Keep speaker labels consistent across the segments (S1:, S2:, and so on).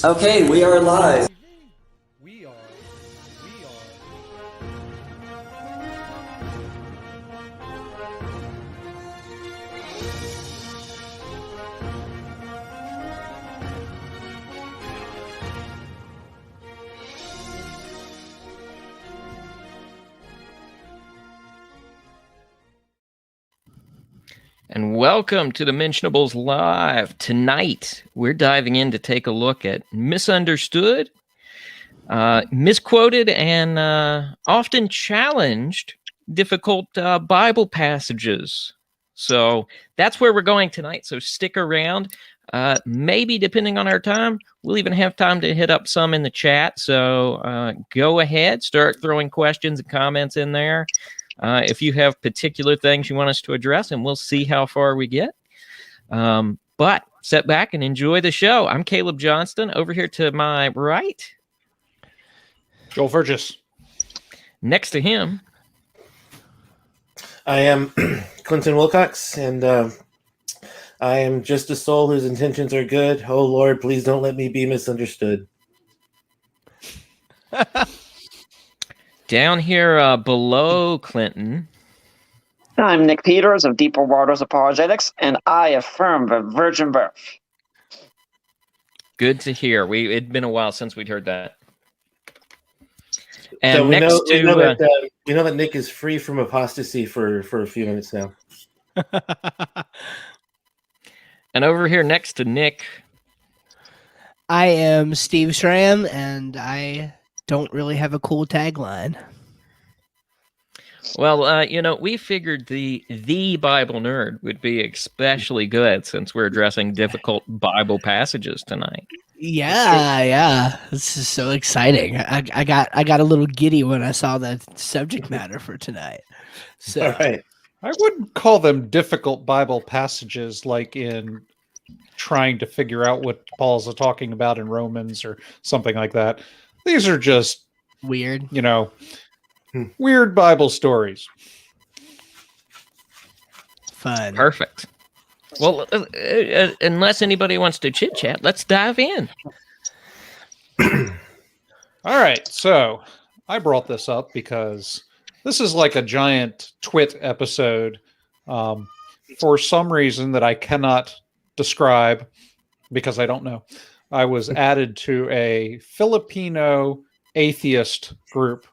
S1: Okay, we are live.
S2: We are.
S3: And welcome to the Mentionables Live. Tonight, we're diving in to take a look at misunderstood, misquoted, and often challenged difficult Bible passages. So that's where we're going tonight. So stick around. Maybe, depending on our time, we'll even have time to hit up some in the chat. So go ahead, start throwing questions and comments in there. If you have particular things you want us to address, and we'll see how far we get. But sit back and enjoy the show. I'm Caleb Johnston. Over here to my right,
S2: Joel Vergis.
S3: next to him,
S4: I am Clinton Wilcox, and I am just a soul whose intentions are good. Oh, Lord, please don't let me be misunderstood.
S3: down here below Clinton.
S5: I'm Nick Peters of Deeper Waters Apologetics, and I affirm the virgin birth.
S3: Good to hear. It'd been a while since we'd heard that. And
S4: So we
S3: next
S4: know that Nick is free from apostasy for a few minutes now.
S3: and over here next to Nick,
S6: I am Steve Schramm, and I don't really have a cool tagline.
S3: well, we figured the Bible nerd would be especially good since we're addressing difficult Bible passages tonight.
S6: Yeah. This is so exciting. I got a little giddy when I saw the subject matter for tonight. So
S4: All right.
S2: I wouldn't call them difficult Bible passages like in trying to figure out what Paul's talking about in Romans or something like that. These are just,
S6: weird.
S2: weird Bible stories.
S6: Fun.
S3: Perfect. Well, unless anybody wants to chit chat, let's dive in.
S2: All right, so I brought this up because this is like a giant twit episode for some reason that I cannot describe because I don't know. I was added to a Filipino atheist group.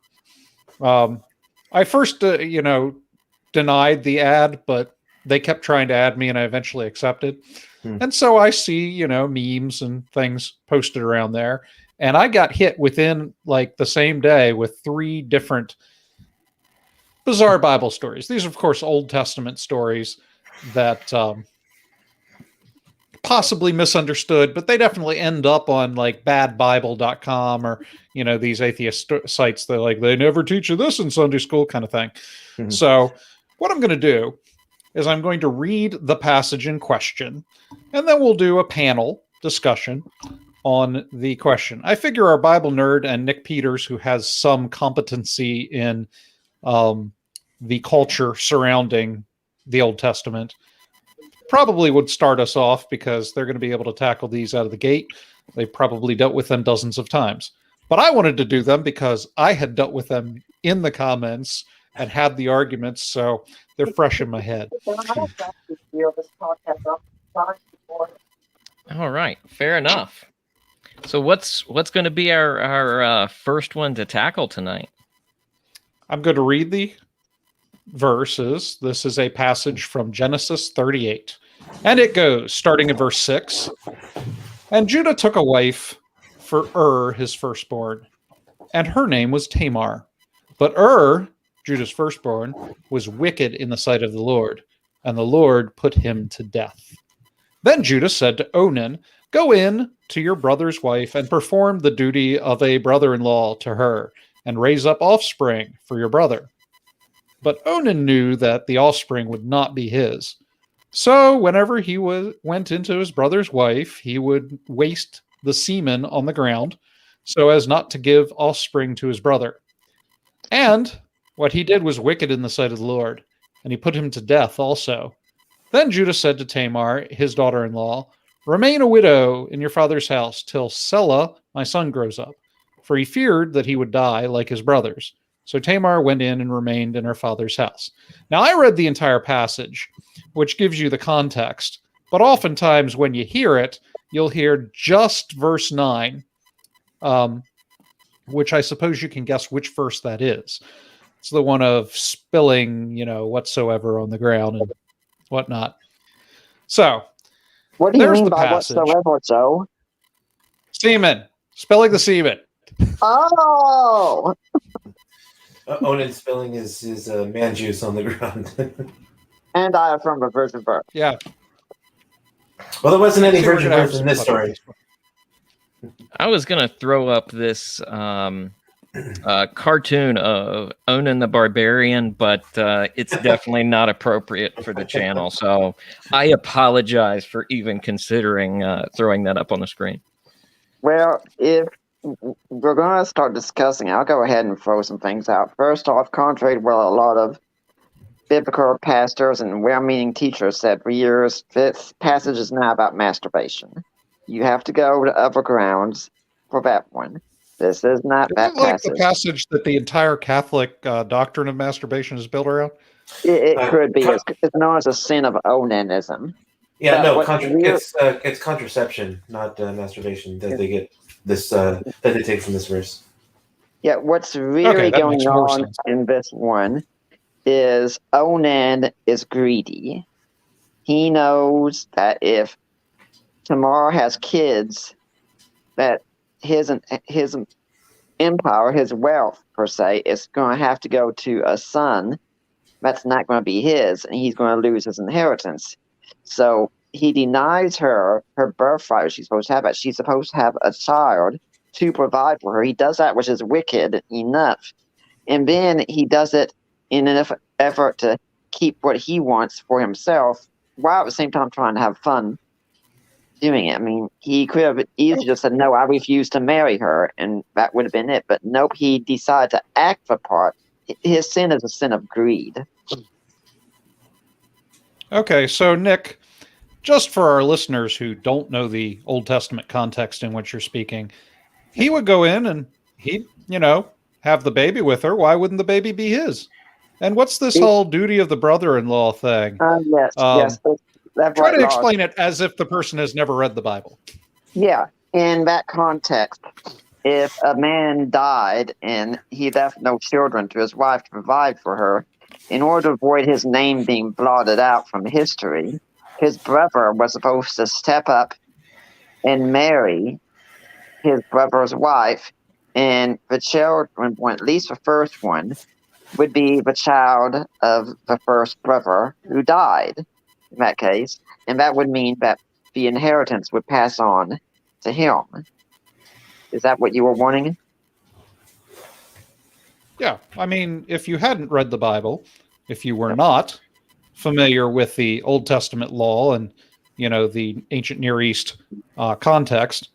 S2: I first, denied the ad, but they kept trying to add me and I eventually accepted. And so I see, memes and things posted around there. And I got hit within like the same day with 3 different bizarre Bible stories. These are, of course, Old Testament stories that possibly misunderstood, but they definitely end up on like badbible.com or, these atheist sites that like, they never teach you this in Sunday school kind of thing.
S4: Mm-hmm.
S2: So what I'm going to do is I'm going to read the passage in question, and then we'll do a panel discussion on the question. I figure our Bible nerd and Nick Peters, who has some competency in the culture surrounding the Old Testament, probably would start us off because they're going to be able to tackle these out of the gate. They've probably dealt with them dozens of times. But I wanted to do them because I had dealt with them in the comments and had the arguments, so they're fresh in my head.
S3: All right, fair enough. So what's going to be our first one to tackle tonight?
S2: I'm going to read the verses. This is a passage from Genesis 38. And it goes, starting in verse 6. And Judah took a wife for his firstborn, and her name was Tamar. But Judah's firstborn, was wicked in the sight of the Lord, and the Lord put him to death. Then Judah said to Onan, "Go in to your brother's wife and perform the duty of a brother-in-law to her, and raise up offspring for your brother." But Onan knew that the offspring would not be his. So whenever he went into his brother's wife, he would waste the semen on the ground, so as not to give offspring to his brother. And what he did was wicked in the sight of the Lord, and he put him to death also. Then Judah said to Tamar, his daughter-in-law, Remain a widow in your father's house till Selah, my son, grows up, for he feared that he would die like his brothers. So Tamar went in and remained in her father's house. Now, I read the entire passage, which gives you the context, but oftentimes when you hear it, you'll hear just verse 9, which I suppose you can guess which verse that is. It's the one of spilling, whatsoever on the ground and whatnot. So,
S5: What do you
S2: there's
S5: mean
S2: the
S5: by
S2: passage.
S5: whatsoever, Joe?
S2: Semen. Spilling the semen.
S5: Oh!
S4: Onan spilling his man juice on the ground.
S5: And I affirm a virgin birth.
S2: Yeah.
S4: Well, there wasn't any
S2: See, we're
S4: virgin
S2: gonna have
S4: birth in
S2: some
S4: this
S2: fun
S4: story.
S2: with this one.
S3: I was gonna throw up this cartoon of Onan the Barbarian, but it's definitely not appropriate for the channel. So I apologize for even considering throwing that up on the screen.
S5: Well, if we're going to start discussing, I'll go ahead and throw some things out. First off, contrary to what a lot of biblical pastors and well-meaning teachers said for years, this passage is not about masturbation. You have to go to other grounds for that one. This is not
S2: Is
S5: that
S2: it like
S5: passage.
S2: the passage that the entire Catholic doctrine of masturbation is built around?
S5: It
S4: Uh,
S5: could be.
S4: con-
S5: It's known as a sin of onanism.
S4: Yeah,
S5: But
S4: no,
S5: what's weird-
S4: it's contraception, not masturbation that they get this that they take from this verse.
S5: Yeah, what's really
S2: Okay, that
S5: going
S2: makes more
S5: on
S2: sense.
S5: in this one is Onan is greedy. He knows that if Tamar has kids, that his empire, his wealth per se, is going to have to go to a son that's not going to be his, and he's going to lose his inheritance. So he denies her birthright. She's supposed to have it. She's supposed to have a child to provide for her. He does that, which is wicked enough, and then he does it in an effort to keep what he wants for himself, while at the same time trying to have fun doing it. I mean, he could have easily just said, "No, I refuse to marry her," and that would have been it. But nope, he decided to act the part. His sin is a sin of greed.
S2: Okay, so Nick, just for our listeners who don't know the Old Testament context in which you're speaking, he would go in and he'd, have the baby with her. Why wouldn't the baby be his? And what's this whole duty of the brother-in-law thing?
S5: Yes,
S2: Yes,
S5: that's
S2: Try
S5: right,
S2: to
S5: Lars.
S2: explain it as if the person has never read the Bible.
S5: Yeah, in that context, if a man died and he left no children to his wife to provide for her, in order to avoid his name being blotted out from history, his brother was supposed to step up and marry his brother's wife, and the children, well, at least the first one, would be the child of the first brother who died in that case, and that would mean that the inheritance would pass on to him. Is that what you were wanting?
S2: Yeah, I mean, if you hadn't read the Bible, if you were not familiar with the Old Testament law and, the ancient Near East context,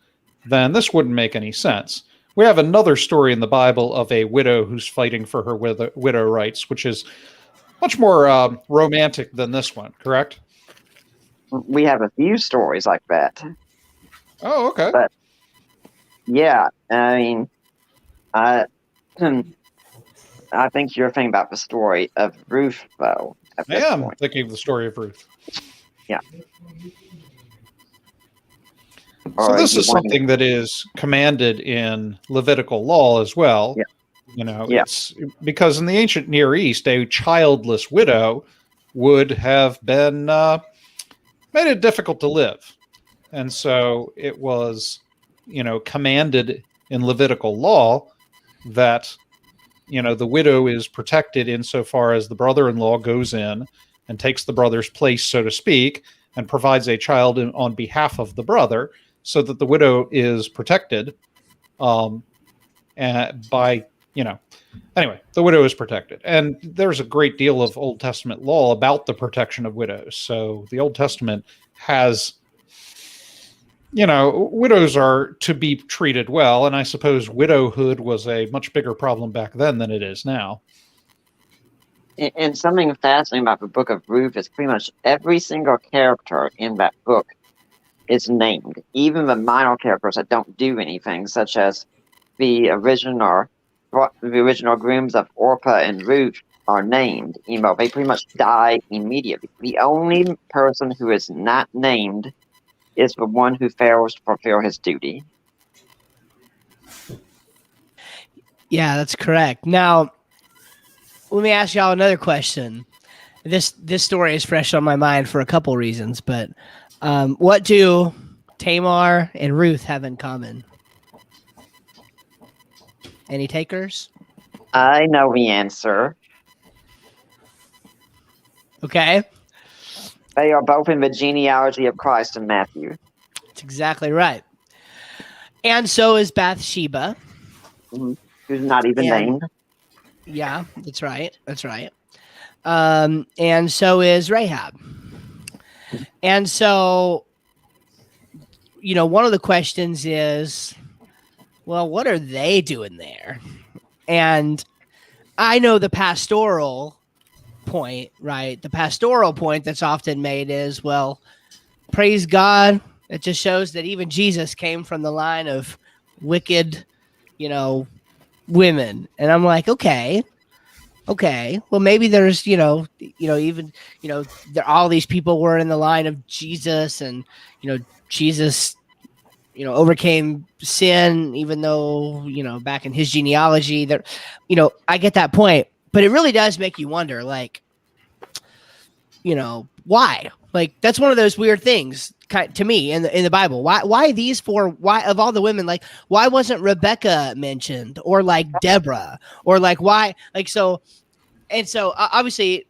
S2: then this wouldn't make any sense. We have another story in the Bible of a widow who's fighting for her widow rights, which is much more romantic than this one, correct?
S5: We have a few stories like that.
S2: Oh, okay.
S5: But yeah, I mean, I think you're thinking about the story of Ruth, though. At
S2: I
S5: this
S2: am
S5: point.
S2: thinking of the story of Ruth.
S5: Yeah.
S2: So
S5: Or
S2: this
S5: you
S2: is
S5: want-
S2: something that is commanded in Levitical law as well.
S5: Yeah. Yeah.
S2: It's because in the ancient Near East, a childless widow would have been made it difficult to live. And so it was, commanded in Levitical law that, the widow is protected insofar as the brother-in-law goes in and takes the brother's place, so to speak, and provides a child on behalf of the brother so that the widow is protected by, anyway, the widow is protected. And there's a great deal of Old Testament law about the protection of widows. So the Old Testament has, widows are to be treated well. And I suppose widowhood was a much bigger problem back then than it is now.
S5: And something fascinating about the book of Ruth is pretty much every single character in that book is named. Even the minor characters that don't do anything, such as the original grooms of Orpah and Ruth, are named. You know, they pretty much die immediately. The only person who is not named is the one who fails to fulfill his duty.
S6: Yeah, that's correct. Now, let me ask y'all another question. This story is fresh on my mind for a couple reasons, but what do Tamar and Ruth have in common? Any takers?
S5: I know the answer.
S6: Okay,
S5: They are both in the genealogy of Christ in Matthew.
S6: that's exactly right. And so is Bathsheba.
S5: Who's not even
S6: And-
S5: named.
S6: Yeah, that's right. That's right. And so is Rahab. And so, you know, one of the questions is, well, what are they doing there? And I know the pastoral point, right? The pastoral point that's often made is, well, praise God. It just shows that even Jesus came from the line of wicked, you know, women. And I'm like, okay, well, maybe there's, even, there, all these people were in the line of Jesus, and, Jesus, overcame sin, even though, back in his genealogy that, I get that point, but it really does make you wonder, like, why? Like, that's one of those weird things to me in the Bible. Why these four? Why, of all the women, like, why wasn't Rebecca mentioned, or like Deborah, or like why? Like, so, and so obviously,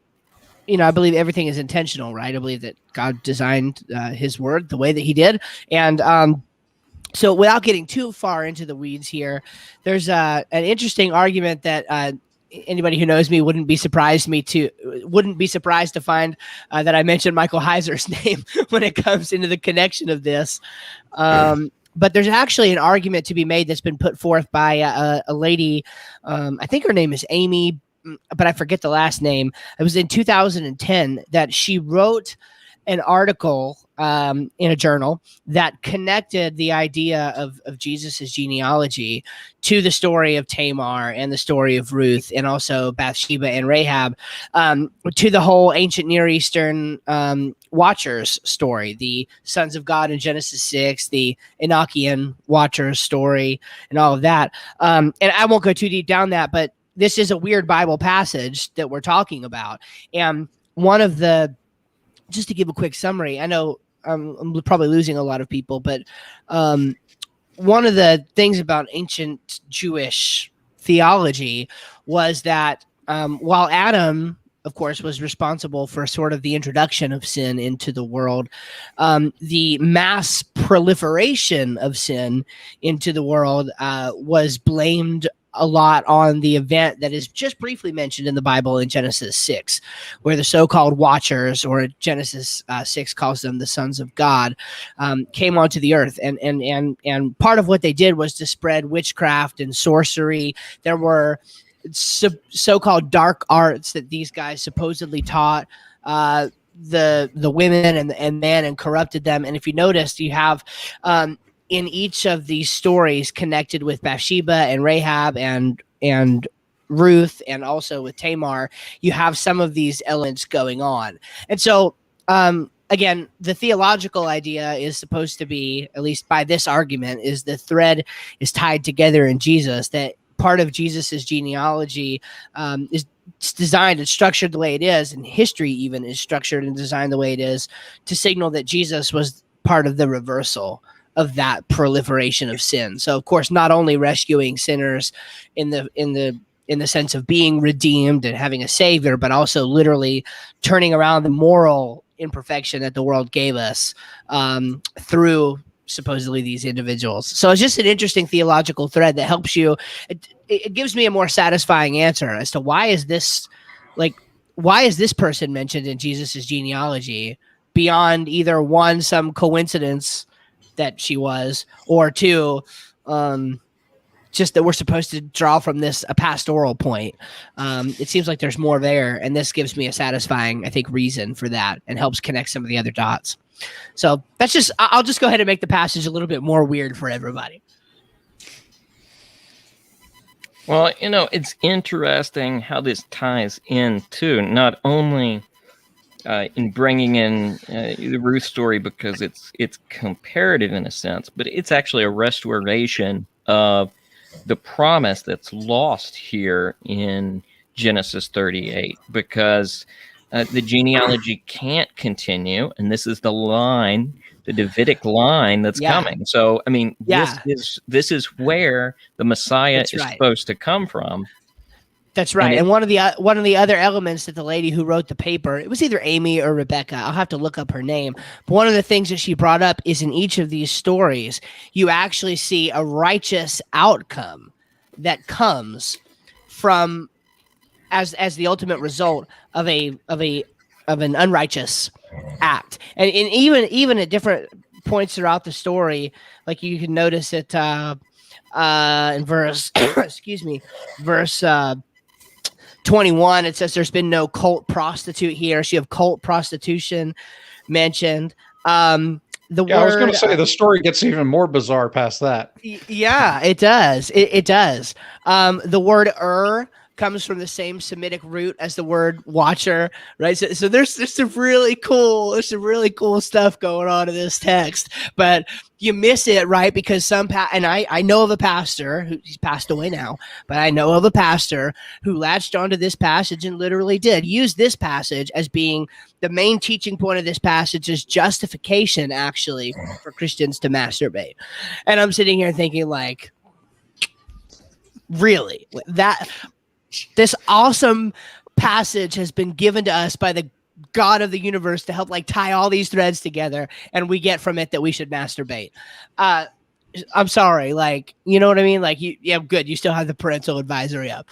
S6: I believe everything is intentional, right? I believe that God designed His word the way that He did, and so without getting too far into the weeds here, there's an interesting argument that anybody who knows me wouldn't be surprised to find that I mentioned Michael Heiser's name when it comes into the connection of this. But there's actually an argument to be made that's been put forth by a lady. I think her name is Amy, but I forget the last name. It was in 2010 that she wrote an article in a journal that connected the idea of Jesus's genealogy to the story of Tamar and the story of Ruth, and also Bathsheba and Rahab, to the whole ancient Near Eastern Watchers story, the sons of God in Genesis 6, the Enochian Watchers story, and all of that. And I won't go too deep down that, but this is a weird Bible passage that we're talking about. And one of the, just to give a quick summary, I know I'm probably losing a lot of people, but one of the things about ancient Jewish theology was that while Adam, of course, was responsible for sort of the introduction of sin into the world, the mass proliferation of sin into the world was blamed a lot on the event that is just briefly mentioned in the Bible in Genesis 6, where the so-called Watchers, or Genesis 6 calls them the sons of God, came onto the earth. And part of what they did was to spread witchcraft and sorcery. There were so-called dark arts that these guys supposedly taught the women and men, and corrupted them. And if you noticed, you have in each of these stories connected with Bathsheba and Rahab and Ruth, and also with Tamar, you have some of these elements going on. And so, again, the theological idea is supposed to be, at least by this argument, is the thread is tied together in Jesus, that part of Jesus's genealogy is designed and structured the way it is, and history even is structured and designed the way it is, to signal that Jesus was part of the reversal of that proliferation of sin. So, of course, not only rescuing sinners in the sense of being redeemed and having a savior, but also literally turning around the moral imperfection that the world gave us through supposedly these individuals. So it's just an interesting theological thread that helps you. It gives me a more satisfying answer as to why is this person mentioned in Jesus's genealogy, beyond either one, some coincidence that she was, or two, just that we're supposed to draw from this a pastoral point. It seems like there's more there, and this gives me a satisfying, I think, reason for that, and helps connect some of the other dots. So that's just, I'll just go ahead and make the passage a little bit more weird for everybody.
S3: Well, it's interesting how this ties in too, not only in bringing in the Ruth story because it's comparative in a sense, but it's actually a restoration of the promise that's lost here in Genesis 38, because the genealogy can't continue, and this is the line, the Davidic line that's coming. So, I mean, this is where the Messiah is supposed to come from.
S6: That's right. And one of the other elements that the lady who wrote the paper, it was either Amy or Rebecca, I'll have to look up her name, but one of the things that she brought up is in each of these stories, you actually see a righteous outcome that comes from as the ultimate result of an unrighteous act. And even at different points throughout the story, like you can notice it in verse verse 21, it says there's been no cult prostitute here. So you have cult prostitution mentioned.
S2: I was going to say the story gets even more bizarre past that.
S6: Yeah, it does. It does. The word comes from the same Semitic root as the word watcher, right? So there's some really cool stuff going on in this text, but you miss it, right? Because and I know of a pastor he's passed away now, but I know of a pastor who latched onto this passage and literally did use this passage as being the main teaching point of this passage is justification, actually, for Christians to masturbate. And I'm sitting here thinking, like, really? This awesome passage has been given to us by the God of the universe to help tie all these threads together, and we get from it that we should masturbate. I'm sorry, you know what I mean? Good. You still have the parental advisory up.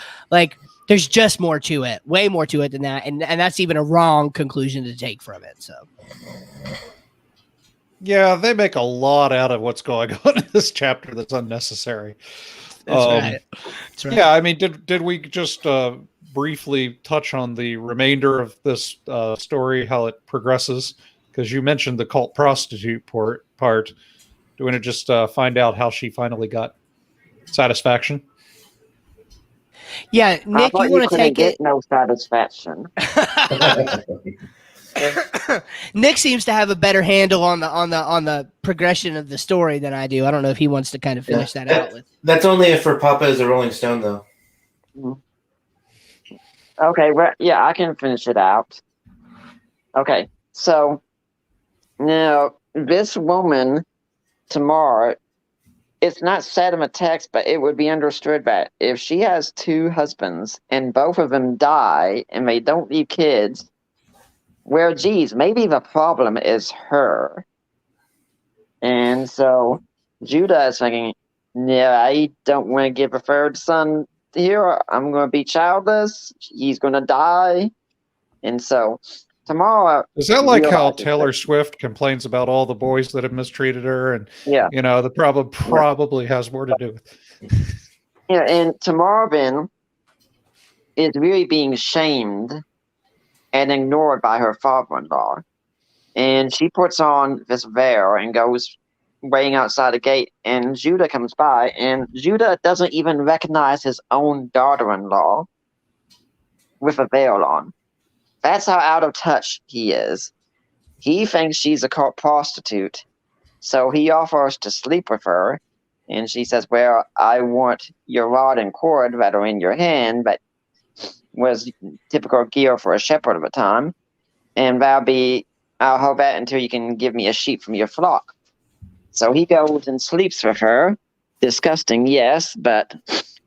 S6: There's just more to it, way more to it than that, and that's even a wrong conclusion to take from it. So,
S2: yeah, they make a lot out of what's going on in this chapter that's unnecessary.
S6: That's right.
S2: Yeah, I mean, did we just briefly touch on the remainder of this story, how it progresses? Because you mentioned the cult prostitute part. Do you want to just find out how she finally got satisfaction?
S6: Yeah, Nick, you want to take it?
S5: No satisfaction.
S6: Nick seems to have a better handle on the progression of the story than I do. I don't know if he wants to kind of finish that out with.
S4: That's only if for Papa is a Rolling Stone, though.
S5: Okay, well, yeah, I can finish it out. Okay, so now this woman, Tamar, it's not said in the text, but it would be understood that if she has two husbands and both of them die and they don't leave kids, well, geez, maybe the problem is her. And so Judah is thinking, no, I don't want to give a third son here. I'm going to be childless. He's going to die. And so tomorrow...
S2: Is that like how Taylor Swift complains about all the boys that have mistreated her? And, the problem probably has more to do with it.
S5: Yeah, and Tamar then is really being shamed and ignored by her father-in-law. And she puts on this veil and goes waiting outside the gate, and Judah comes by, and Judah doesn't even recognize his own daughter-in-law with a veil on. That's how out of touch he is. He thinks she's a cult prostitute, so he offers to sleep with her, and she says, well, I want your rod and cord that are in your hand, but was typical gear for a shepherd of the time, and I'll hold that until you can give me a sheep from your flock. So he goes and sleeps with her. Disgusting, yes, but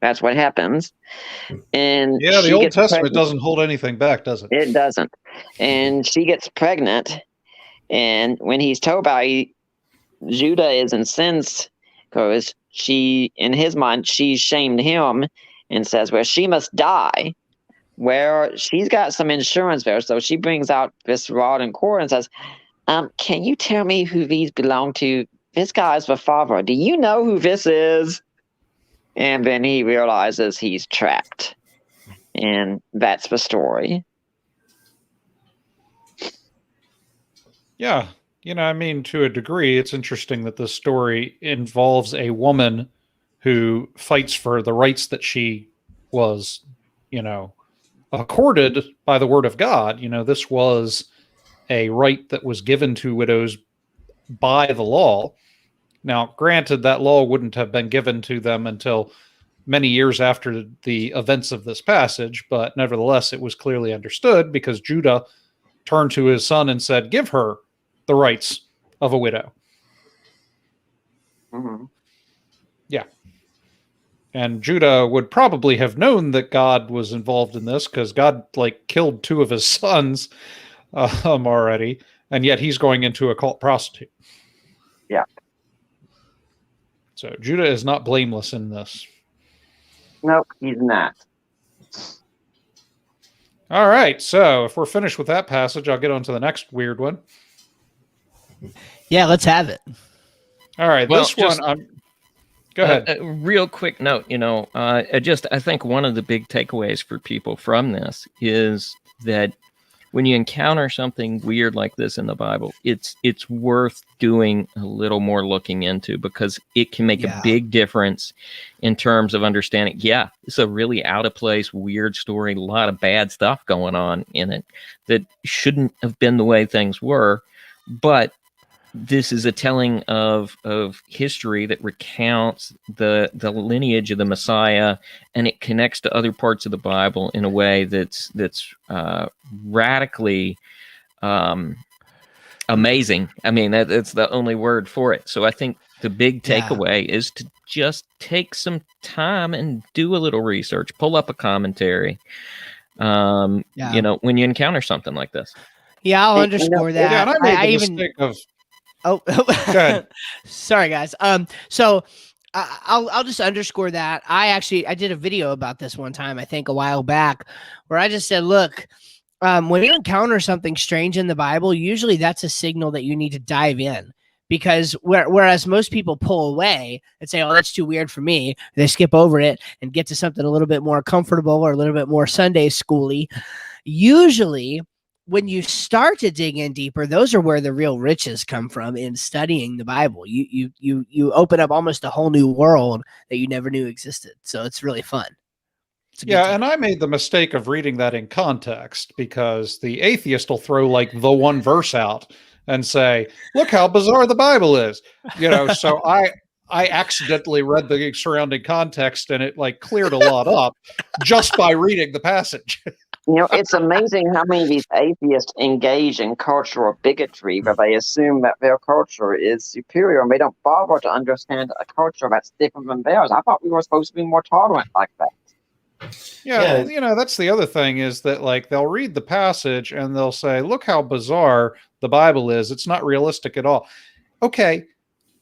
S5: that's what happens. And
S2: yeah, the Old Testament doesn't hold anything back, does it?
S5: It doesn't. And she gets pregnant, and when he's told about it, Judah is incensed because in his mind, she shamed him and says, well, she must die. Where she's got some insurance there, so she brings out this rod and cord and says, can you tell me who these belong to? This guy's the father. Do you know who this is? And then he realizes he's trapped. And that's the story.
S2: Yeah. I mean, to a degree, it's interesting that this story involves a woman who fights for the rights that she was, accorded by the word of God. This was a right that was given to widows by the law. Now, granted, that law wouldn't have been given to them until many years after the events of this passage, but nevertheless, it was clearly understood because Judah turned to his son and said, give her the rights of a widow.
S5: Mm-hmm.
S2: Yeah. And Judah would probably have known that God was involved in this because God killed 2 of his sons already, and yet he's going into a cult prostitute.
S5: Yeah.
S2: So Judah is not blameless in this.
S5: Nope, he's not.
S2: All right. So if we're finished with that passage, I'll get on to the next weird one.
S6: Yeah, let's have it.
S2: All right.
S3: Well,
S2: this one, go ahead.
S3: A real quick note, I think one of the big takeaways for people from this is that when you encounter something weird like this in the Bible, it's worth doing a little more looking into because it can make a big difference in terms of understanding. Yeah, it's a really out of place, weird story, a lot of bad stuff going on in it that shouldn't have been the way things were, but this is a telling of history that recounts the lineage of the Messiah, and it connects to other parts of the Bible in a way that's radically amazing. I mean, that's the only word for it. So I think the big takeaway is to just take some time and do a little research, pull up a commentary, when you encounter something like this.
S6: Yeah, I'll underscore that.
S2: Yeah, and I made the mistake of...
S6: Oh,
S2: go ahead.
S6: Sorry, guys. So I'll just underscore that. I did a video about this one time, I think a while back, where I just said, look, when you encounter something strange in the Bible, usually that's a signal that you need to dive in. Because whereas most people pull away and say, oh, that's too weird for me, they skip over it and get to something a little bit more comfortable or a little bit more Sunday schooly. Usually, when you start to dig in deeper, those are where the real riches come from in studying the Bible. You open up almost a whole new world that you never knew existed. So it's really fun.
S2: Yeah, and I made the mistake of reading that in context because the atheist will throw the one verse out and say, look how bizarre the Bible is. So I accidentally read the surrounding context and it cleared a lot up just by reading the passage.
S5: It's amazing how many of these atheists engage in cultural bigotry where they assume that their culture is superior and they don't bother to understand a culture that's different than theirs. I thought we were supposed to be more tolerant like that.
S2: Yeah, that's the other thing is that they'll read the passage and they'll say, look how bizarre the Bible is. It's not realistic at all. Okay,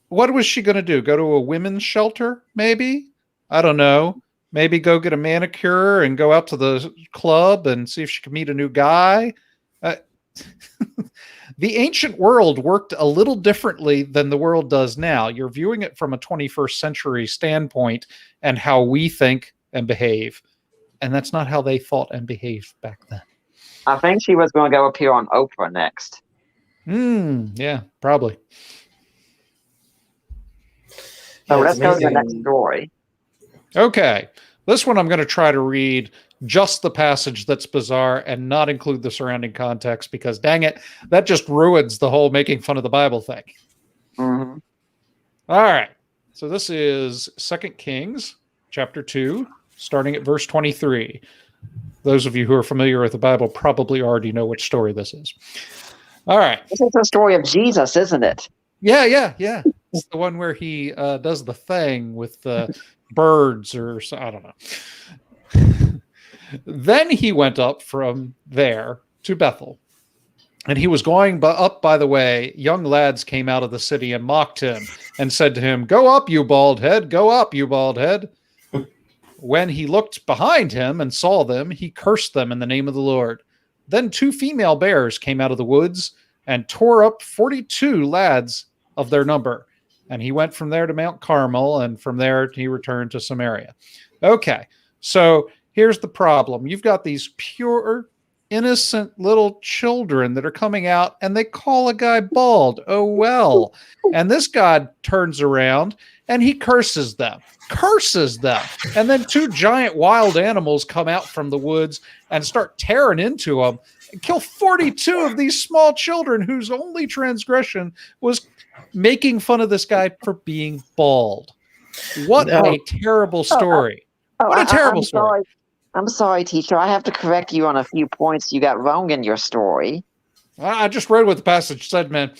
S2: what was she going to do? Go to a women's shelter, maybe? I don't know. Maybe go get a manicure and go out to the club and see if she can meet a new guy. The ancient world worked a little differently than the world does now. You're viewing it from a 21st century standpoint and how we think and behave. And that's not how they thought and behaved back then.
S5: I think she was going to go appear on Oprah next.
S2: Yeah, probably.
S5: So let's go to the next story.
S2: Okay. This one I'm going to try to read just the passage that's bizarre and not include the surrounding context because, dang it, that just ruins the whole making fun of the Bible thing.
S5: Mm-hmm.
S2: All right. So this is 2 Kings chapter 2, starting at verse 23. Those of you who are familiar with the Bible probably already know which story this is. All right.
S5: This is the story of Jesus, isn't it?
S2: Yeah. It's the one where he does the thing with the birds or I don't know. Then he went up from there to Bethel. And he was going up by the way. Young lads came out of the city and mocked him and said to him, "Go up, you bald head. Go up, you bald head." When he looked behind him and saw them, he cursed them in the name of the Lord. Then 2 female bears came out of the woods and tore up 42 lads of their number. And he went from there to Mount Carmel, and from there he returned to Samaria. Okay, so here's the problem. You've got these pure, innocent little children that are coming out, and they call a guy bald. Oh, well. And this God turns around, and he curses them. And then 2 giant wild animals come out from the woods and start tearing into them and kill 42 of these small children whose only transgression was making fun of this guy for being bald. What a terrible story. What a terrible story.
S5: I'm sorry, teacher. I have to correct you on a few points you got wrong in your story.
S2: I just read what the passage said, man.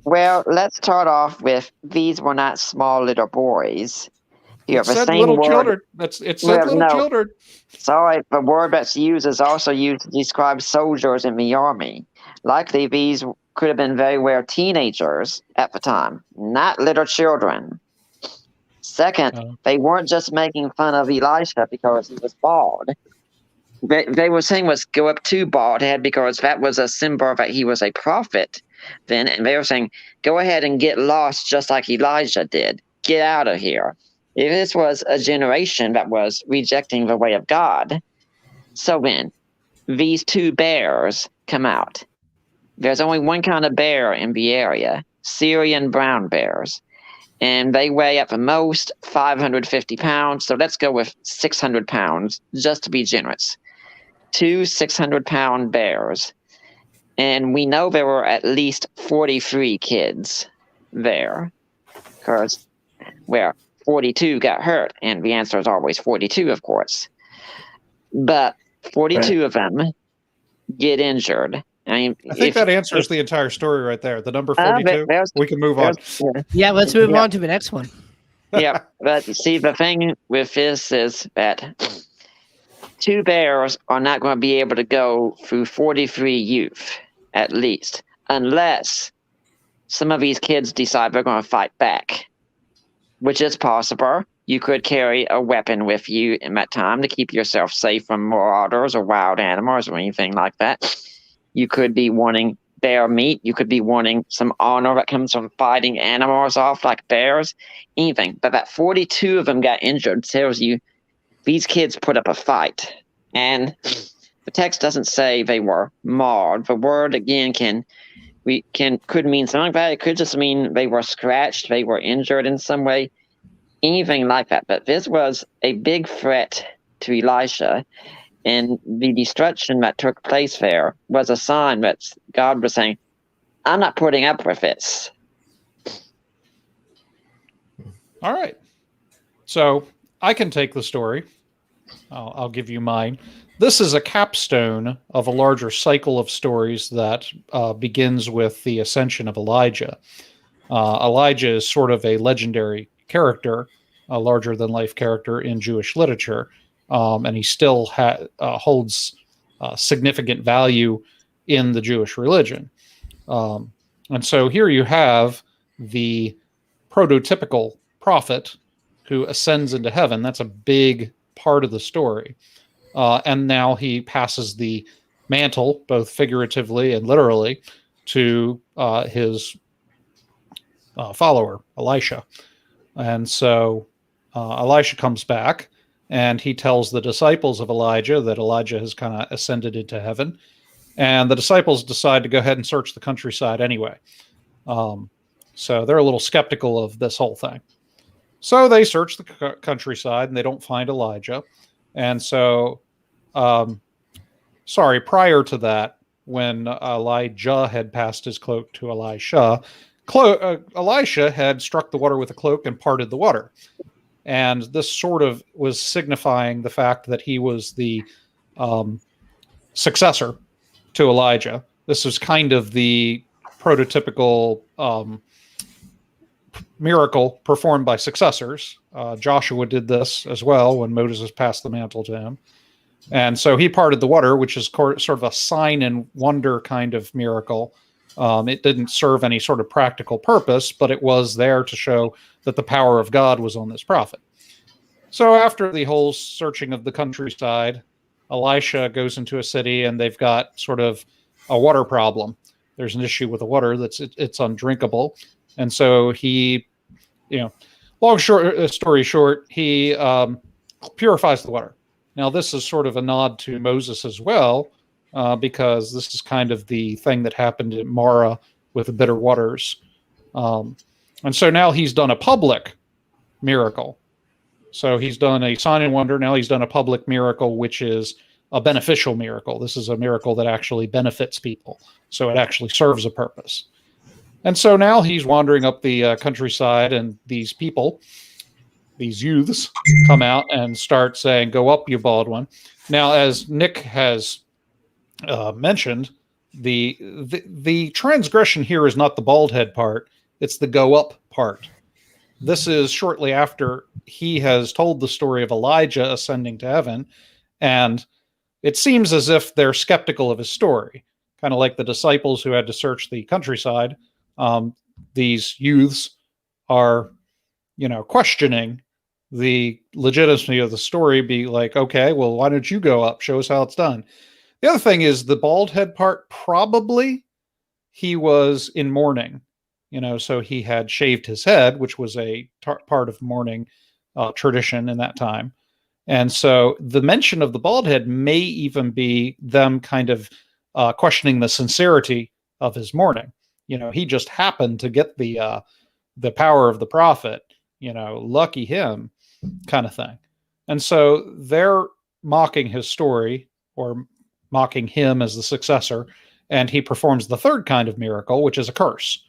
S5: Well, let's start off with these were not small little boys. You
S2: It
S5: have the
S2: said
S5: same
S2: little
S5: word.
S2: children. It said little
S5: no.
S2: children.
S5: Sorry, the word that's used is also used to describe soldiers in the army. Likely these could have been very well teenagers at the time, not little children. Second, they weren't just making fun of Elisha because he was bald. They were saying was go up to bald head because that was a symbol that he was a prophet then. And they were saying, go ahead and get lost just like Elijah did. Get out of here. If this was a generation that was rejecting the way of God, so then these 2 bears come out. There's only one kind of bear in the area, Syrian brown bears. And they weigh at the most 550 pounds. So let's go with 600 pounds just to be generous. 2 600-pound bears. And we know there were at least 43 kids there. Because, 42 got hurt. And the answer is always 42, of course. But 42 of them get injured. I
S2: think that answers the entire story right there. The number 42. We can move on.
S6: Yeah, let's move on to the next one.
S5: Yeah, but see, the thing with this is that 2 bears are not going to be able to go through 43 youth, at least, unless some of these kids decide they're going to fight back, which is possible. You could carry a weapon with you in that time to keep yourself safe from marauders or wild animals or anything like that. You could be wanting bear meat. You could be wanting some honor that comes from fighting animals off like bears, anything. But that 42 of them got injured tells you these kids put up a fight. And the text doesn't say they were mauled. The word, again, could mean something like that. It could just mean they were scratched, they were injured in some way, anything like that. But this was a big threat to Elisha. And the destruction that took place there was a sign that God was saying, I'm not putting up with this.
S2: All right. So I can take the story. I'll give you mine. This is a capstone of a larger cycle of stories that begins with the ascension of Elijah. Elijah is sort of a legendary character, a larger-than-life character in Jewish literature. And he still holds significant value in the Jewish religion. And so here you have the prototypical prophet who ascends into heaven. That's a big part of the story. And now he passes the mantle, both figuratively and literally, to his follower, Elisha. And so Elisha comes back, and he tells the disciples of Elijah that Elijah has kind of ascended into heaven. And the disciples decide to go ahead and search the countryside anyway. So they're a little skeptical of this whole thing. So they search the countryside, and they don't find Elijah. And so, prior to that, when Elijah had passed his cloak to Elisha, Elisha had struck the water with a cloak and parted the water. And this sort of was signifying the fact that he was the successor to Elijah. This was kind of the prototypical miracle performed by successors. Joshua did this as well when Moses passed the mantle to him. And so he parted the water, which is sort of a sign and wonder kind of miracle. It didn't serve any sort of practical purpose, but it was there to show that the power of God was on this prophet. So after the whole searching of the countryside, Elisha goes into a city, and they've got sort of a water problem. There's an issue with the water it's undrinkable. And so he, story short, he purifies the water. Now, this is sort of a nod to Moses as well, because this is kind of the thing that happened at Mara with the bitter waters. And so now he's done a public miracle. So he's done a sign and wonder. Now he's done a public miracle, which is a beneficial miracle. This is a miracle that actually benefits people. So it actually serves a purpose. And so now he's wandering up the countryside, and these people, these youths, come out and start saying, "Go up, you bald one." Now, as Nick has mentioned, the transgression here is not the bald head part. It's the go up part. This is shortly after he has told the story of Elijah ascending to heaven, and it seems as if they're skeptical of his story, kind of like the disciples who had to search the countryside. These youths are, questioning the legitimacy of the story, be like, okay, well, why don't you go up? Show us how it's done. The other thing is the bald head part, probably he was in mourning. So he had shaved his head, which was a part of mourning tradition in that time. And so the mention of the bald head may even be them kind of questioning the sincerity of his mourning. He just happened to get the power of the prophet, lucky him kind of thing. And so they're mocking his story, or mocking him as the successor. And he performs the third kind of miracle, which is a curse.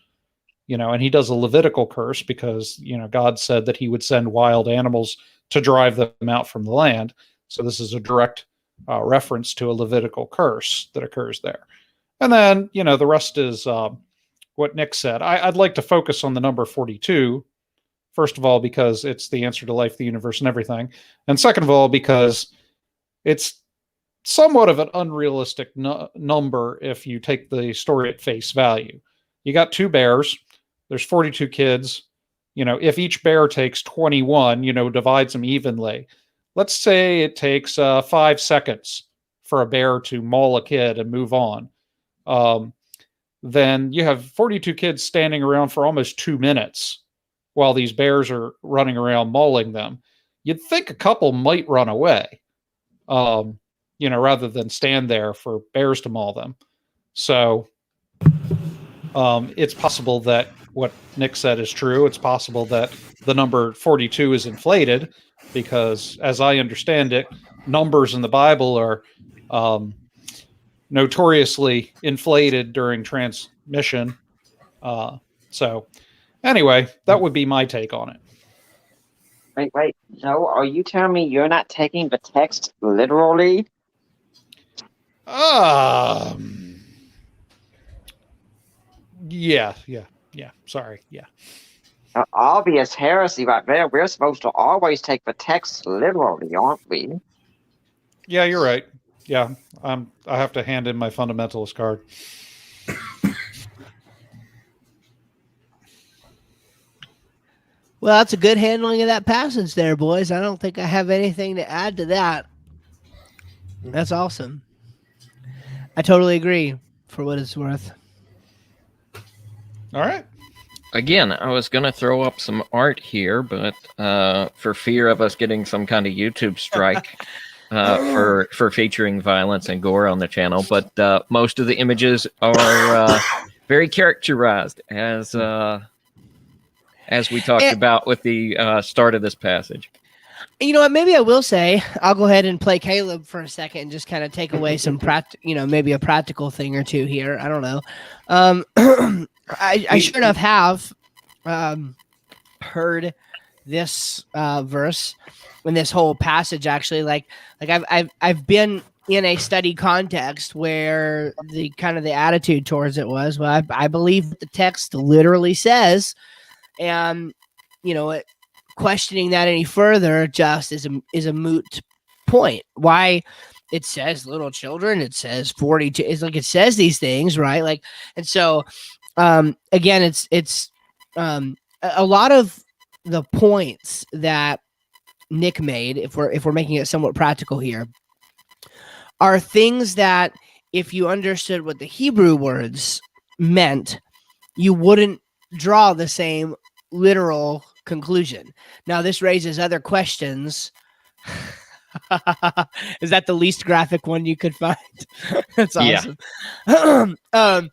S2: And he does a Levitical curse because, God said that he would send wild animals to drive them out from the land. So this is a direct reference to a Levitical curse that occurs there. And then, the rest is what Nick said. I'd like to focus on the number 42, first of all, because it's the answer to life, the universe, and everything. And second of all, because it's somewhat of an unrealistic number if you take the story at face value. You got two bears. There's 42 kids. If each bear takes 21, divides them evenly. Let's say it takes 5 seconds for a bear to maul a kid and move on. Then you have 42 kids standing around for almost 2 minutes while these bears are running around mauling them. You'd think a couple might run away, rather than stand there for bears to maul them. So it's possible that what Nick said is true. It's possible that the number 42 is inflated because, as I understand it, numbers in the Bible are notoriously inflated during transmission. So anyway, that would be my take on it.
S5: Wait. No, are you telling me you're not taking the text literally?
S2: Yeah. Sorry. Yeah.
S5: Obvious heresy right there. We're supposed to always take the text literally, aren't we?
S2: Yeah, you're right. Yeah, I have to hand in my fundamentalist card.
S6: Well, that's a good handling of that passage there, boys. I don't think I have anything to add to that. That's awesome. I totally agree, for what it's worth.
S2: All right.
S3: Again, I was going to throw up some art here, but for fear of us getting some kind of YouTube strike for featuring violence and gore on the channel, but most of the images are very characterized as we talked about with the start of this passage.
S6: You know what? Maybe I will say I'll go ahead and play Caleb for a second and just kind of take away some maybe a practical thing or two here. I don't know. I sure enough have heard this verse and this whole passage actually. Like I've been in a study context where the kind of the attitude towards it was, well, I believe what the text literally says, and questioning that any further just is a moot point. Why it says little children, it says 42. It's like it says these things, right? Like, and so again, it's a lot of the points that Nick made, if we're making it somewhat practical here, are things that if you understood what the Hebrew words meant, you wouldn't draw the same literal conclusion. Now, this raises other questions. Is that the least graphic one you could find? That's
S3: Yeah.
S6: awesome.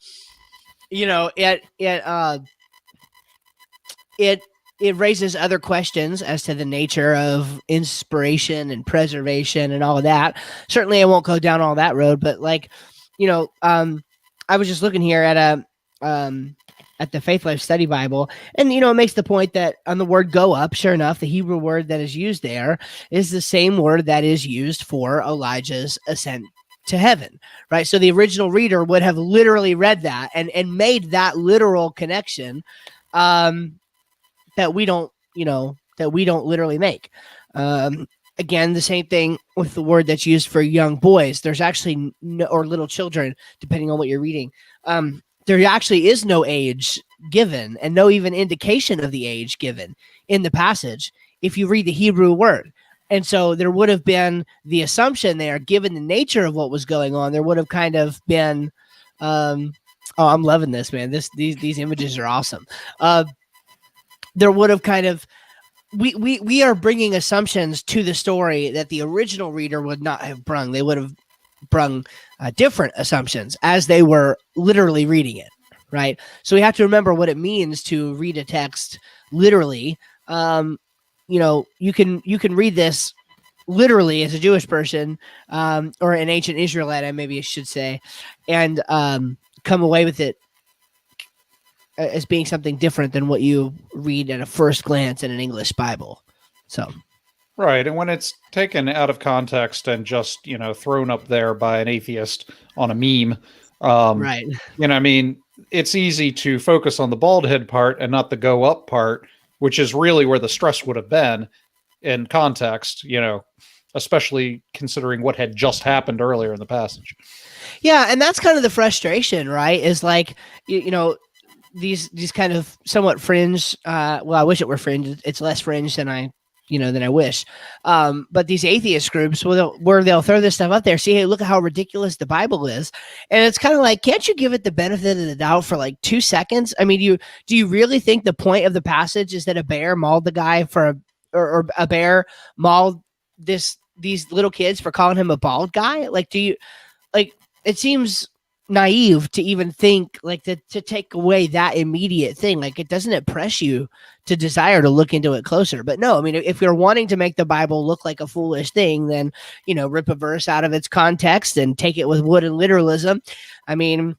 S6: It raises other questions as to the nature of inspiration and preservation and all of that. Certainly, I won't go down all that road, but I was just looking here at the Faith Life Study Bible, and it makes the point that on the word "go up," sure enough, the Hebrew word that is used there is the same word that is used for Elijah's ascent to heaven, right? So the original reader would have literally read that and made that literal connection that we don't literally make. Again, the same thing with the word that's used for young boys. There's actually or little children, depending on what you're reading. There actually is no age given and no even indication of the age given in the passage if you read the Hebrew word. And so there would have been the assumption there, given the nature of what was going on, there would have kind of been, oh, I'm loving this, man. These images are awesome. There would have kind of, we are bringing assumptions to the story that the original reader would not have brung. They would have brung different assumptions as they were literally reading it, right? So we have to remember what it means to read a text literally. You can read this literally as a Jewish person, or an ancient Israelite, maybe I should say, and come away with it as being something different than what you read at a first glance in an English Bible. So,
S2: right. And when it's taken out of context and just, thrown up there by an atheist on a meme,
S6: right.
S2: It's easy to focus on the bald head part and not the go up part, which is really where the stress would have been in context, especially considering what had just happened earlier in the passage.
S6: Yeah. And that's kind of the frustration, right? Is like, these kind of somewhat fringe, well, I wish it were fringe. It's less fringe than I wish. But these atheist groups where they'll throw this stuff up there, see, hey, look at how ridiculous the Bible is. And it's kind of like, can't you give it the benefit of the doubt for like 2 seconds? I mean, do you really think the point of the passage is that a bear mauled the guy or a bear mauled these little kids for calling him a bald guy? Like, it seems naive to even think like to take away that immediate thing. Like, it doesn't impress you to desire to look into it closer. But no, I mean, if you're wanting to make the Bible look like a foolish thing, then rip a verse out of its context and take it with wooden literalism. I mean,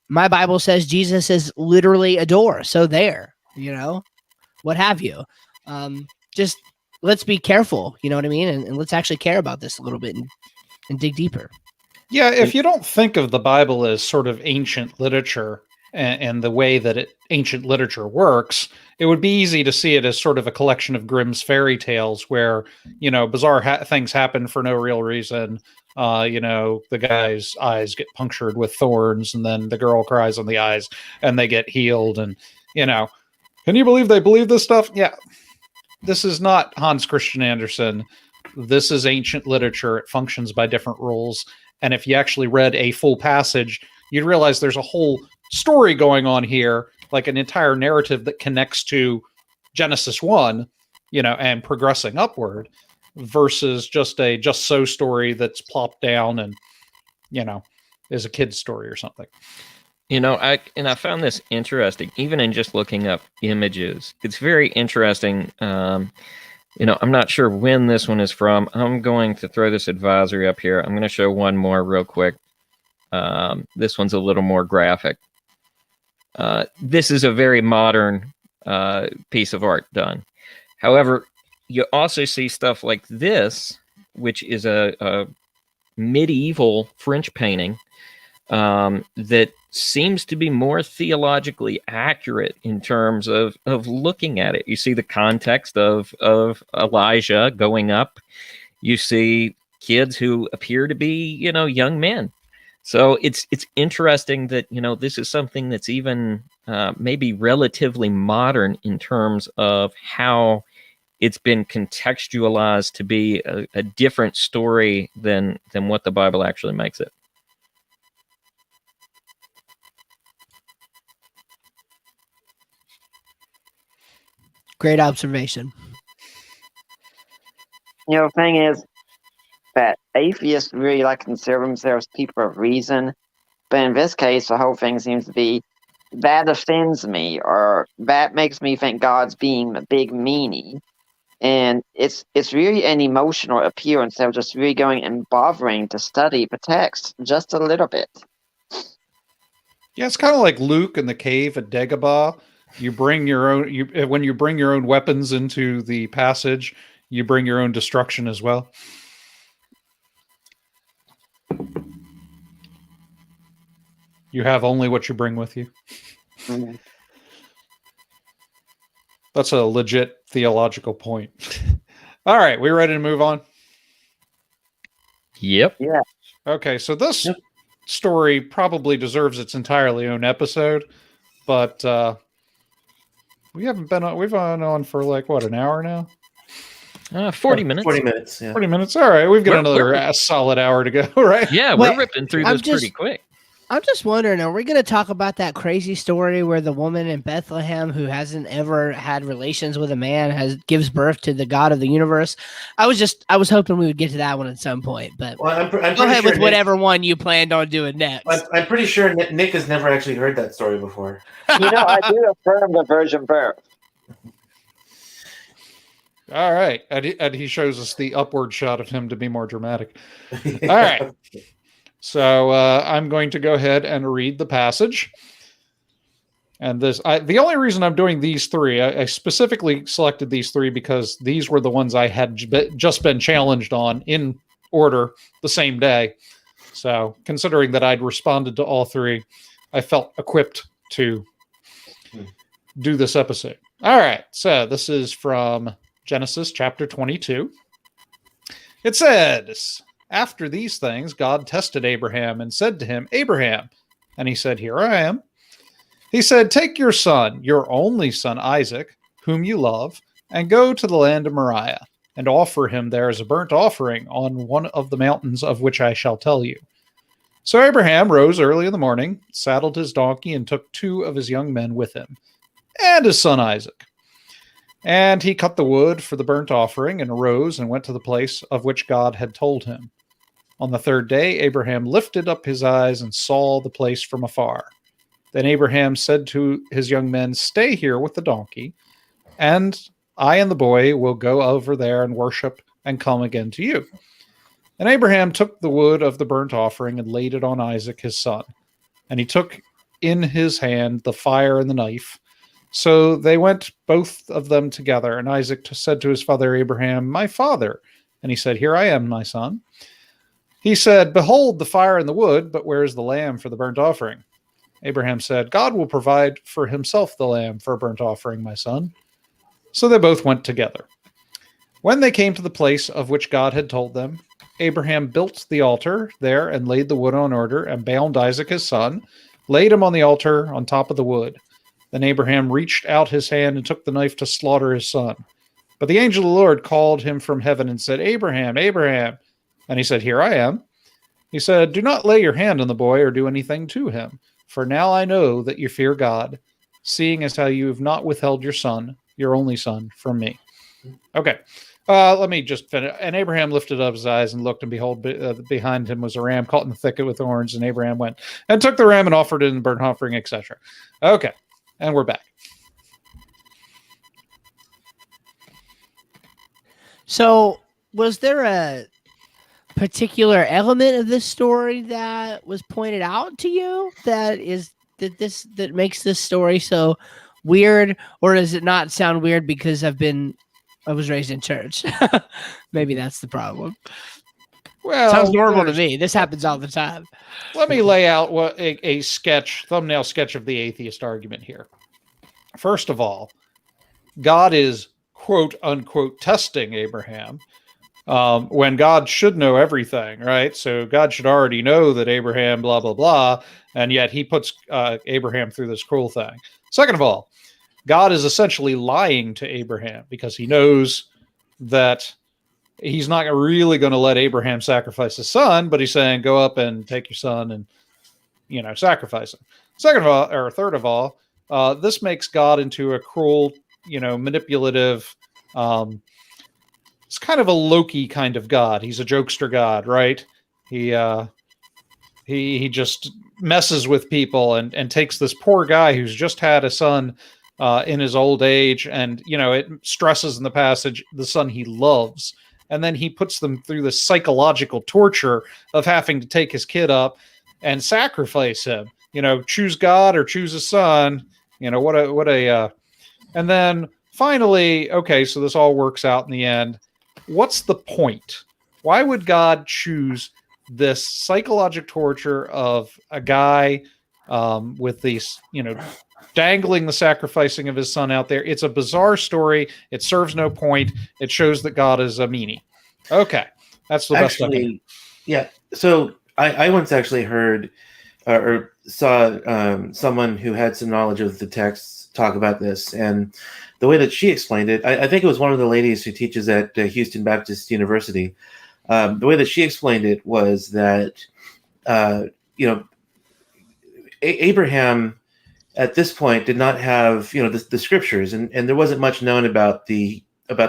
S6: my Bible says Jesus is literally a door, so there, what have you. Just let's be careful, you know what I mean, and let's actually care about this a little bit and dig deeper.
S2: Yeah, if you don't think of the Bible as sort of ancient literature and the way that ancient literature works, it would be easy to see it as sort of a collection of Grimm's fairy tales where, bizarre things happen for no real reason. The guy's eyes get punctured with thorns and then the girl cries on the eyes and they get healed. And, can you believe they believe this stuff? Yeah. This is not Hans Christian Andersen. This is ancient literature. It functions by different rules. And if you actually read a full passage, you'd realize there's a whole story going on here, like an entire narrative that connects to Genesis 1, and progressing upward versus just a just so story that's plopped down and, is a kid's story or something.
S3: I found this interesting, even in just looking up images. It's very interesting. I'm not sure when this one is from. I'm going to throw this advisory up here. I'm going to show one more real quick. This one's a little more graphic. This is a very modern piece of art done. However, you also see stuff like this, which is a medieval French painting that seems to be more theologically accurate in terms of looking at it. You see the context of Elijah going up. You see kids who appear to be, young men. So it's interesting that, this is something that's even maybe relatively modern in terms of how it's been contextualized to be a different story than what the Bible actually makes it.
S6: Great observation.
S5: You know, the thing is that atheists really like to consider themselves people of reason, but in this case, the whole thing seems to be that offends me, or that makes me think God's being a big meanie. And it's really an emotional appeal instead of just really going and bothering to study the text just a little bit.
S2: Yeah, it's kind of like Luke in the cave at Dagobah. You bring your own. When you bring your own weapons into the passage, you bring your own destruction as well. You have only what you bring with you.
S5: Mhm.
S2: That's a legit theological point. All right, we ready to move on?
S3: Yep.
S2: Okay, so this
S4: Yep.
S2: story probably deserves its entirely own episode, but we haven't been on. We've been on for like what, an hour now?
S3: 40 minutes.
S4: 40 minutes, yeah.
S2: 40 minutes. All right, we've got
S3: We're-
S2: another
S3: we're-
S2: solid hour to go. Right?
S3: Yeah,
S6: Wait,
S3: we're ripping through
S6: I'm
S3: this pretty
S6: just-
S3: quick.
S6: I'm just wondering, are we going to talk about that crazy story where the woman in Bethlehem who hasn't ever had relations with a man gives birth to the God of the universe? I was hoping we would get to that one at some point, but
S4: Well, I'm
S6: go
S4: pretty
S6: ahead
S4: sure
S6: with whatever one you planned on doing next.
S4: I'm pretty sure Nick has never actually heard that story before.
S5: You know, I do affirm the virgin birth.
S2: All right, and he shows us the upward shot of him to be more dramatic. All right. So I'm going to go ahead and read the passage. And the only reason I'm doing these three, I specifically selected these three because these were the ones I had just been challenged on in order the same day. So considering that I'd responded to all three, I felt equipped to do this episode. All right. So this is from Genesis chapter 22. It says, after these things, God tested Abraham and said to him, Abraham. And he said, here I am. He said, take your son, your only son Isaac, whom you love, and go to the land of Moriah, and offer him there as a burnt offering on one of the mountains of which I shall tell you. So Abraham rose early in the morning, saddled his donkey, and took 2 of his young men with him, and his son Isaac. And he cut the wood for the burnt offering, and arose and went to the place of which God had told him. On the 3rd day, Abraham lifted up his eyes and saw the place from afar. Then Abraham said to his young men, stay here with the donkey, and I and the boy will go over there and worship and come again to you. And Abraham took the wood of the burnt offering and laid it on Isaac his son. And he took in his hand the fire and the knife. So they went both of them together. And Isaac said to his father Abraham, my father. And he said, here I am, my son. He said, behold the fire and the wood, but where is the lamb for the burnt offering? Abraham said, God will provide for himself the lamb for a burnt offering, my son. So they both went together. When they came to the place of which God had told them, Abraham built the altar there and laid the wood on order and bound Isaac his son, laid him on the altar on top of the wood. Then Abraham reached out his hand and took the knife to slaughter his son. But the angel of the Lord called him from heaven and said, Abraham, Abraham. And he said, here I am. He said, do not lay your hand on the boy or do anything to him. For now I know that you fear God, seeing as how you have not withheld your son, your only son, from me. Okay. Let me just finish. And Abraham lifted up his eyes and looked, and behold, behind him was a ram caught in the thicket with thorns. And Abraham went and took the ram and offered it in the burnt offering, etc. Okay. And we're back.
S6: So, was there a particular element of this story that was pointed out to you that makes this story so weird, or does it not sound weird because I was raised in church? Maybe that's the problem.
S2: Well,
S6: Sounds normal to me. This happens all the time.
S2: Let me lay out what a thumbnail sketch of the atheist argument here. First of all, God is quote unquote testing Abraham when God should know everything, right? So God should already know that Abraham, blah, blah, blah. And yet he puts Abraham through this cruel thing. Second of all, God is essentially lying to Abraham because he knows that he's not really going to let Abraham sacrifice his son, but he's saying, go up and take your son and, sacrifice him. Third of all, this makes God into a cruel manipulative. It's kind of a Loki kind of god. He's a jokester god, right? He just messes with people and takes this poor guy who's just had a son in his old age, and it stresses in the passage the son he loves, and then he puts them through the psychological torture of having to take his kid up and sacrifice him. Choose God or choose a son. And then finally, okay, so this all works out in the end. What's the point? Why would God choose this psychological torture of a guy with these, dangling the sacrificing of his son out there? It's a bizarre story. It serves no point. It shows that God is a meanie. Okay, that's the best I can.
S4: Yeah. So I once actually heard or saw someone who had some knowledge of the texts talk about this, and the way that she explained it, I think it was one of the ladies who teaches at Houston Baptist University. The way that she explained it was that, Abraham at this point did not have, the scriptures, and there wasn't much known about the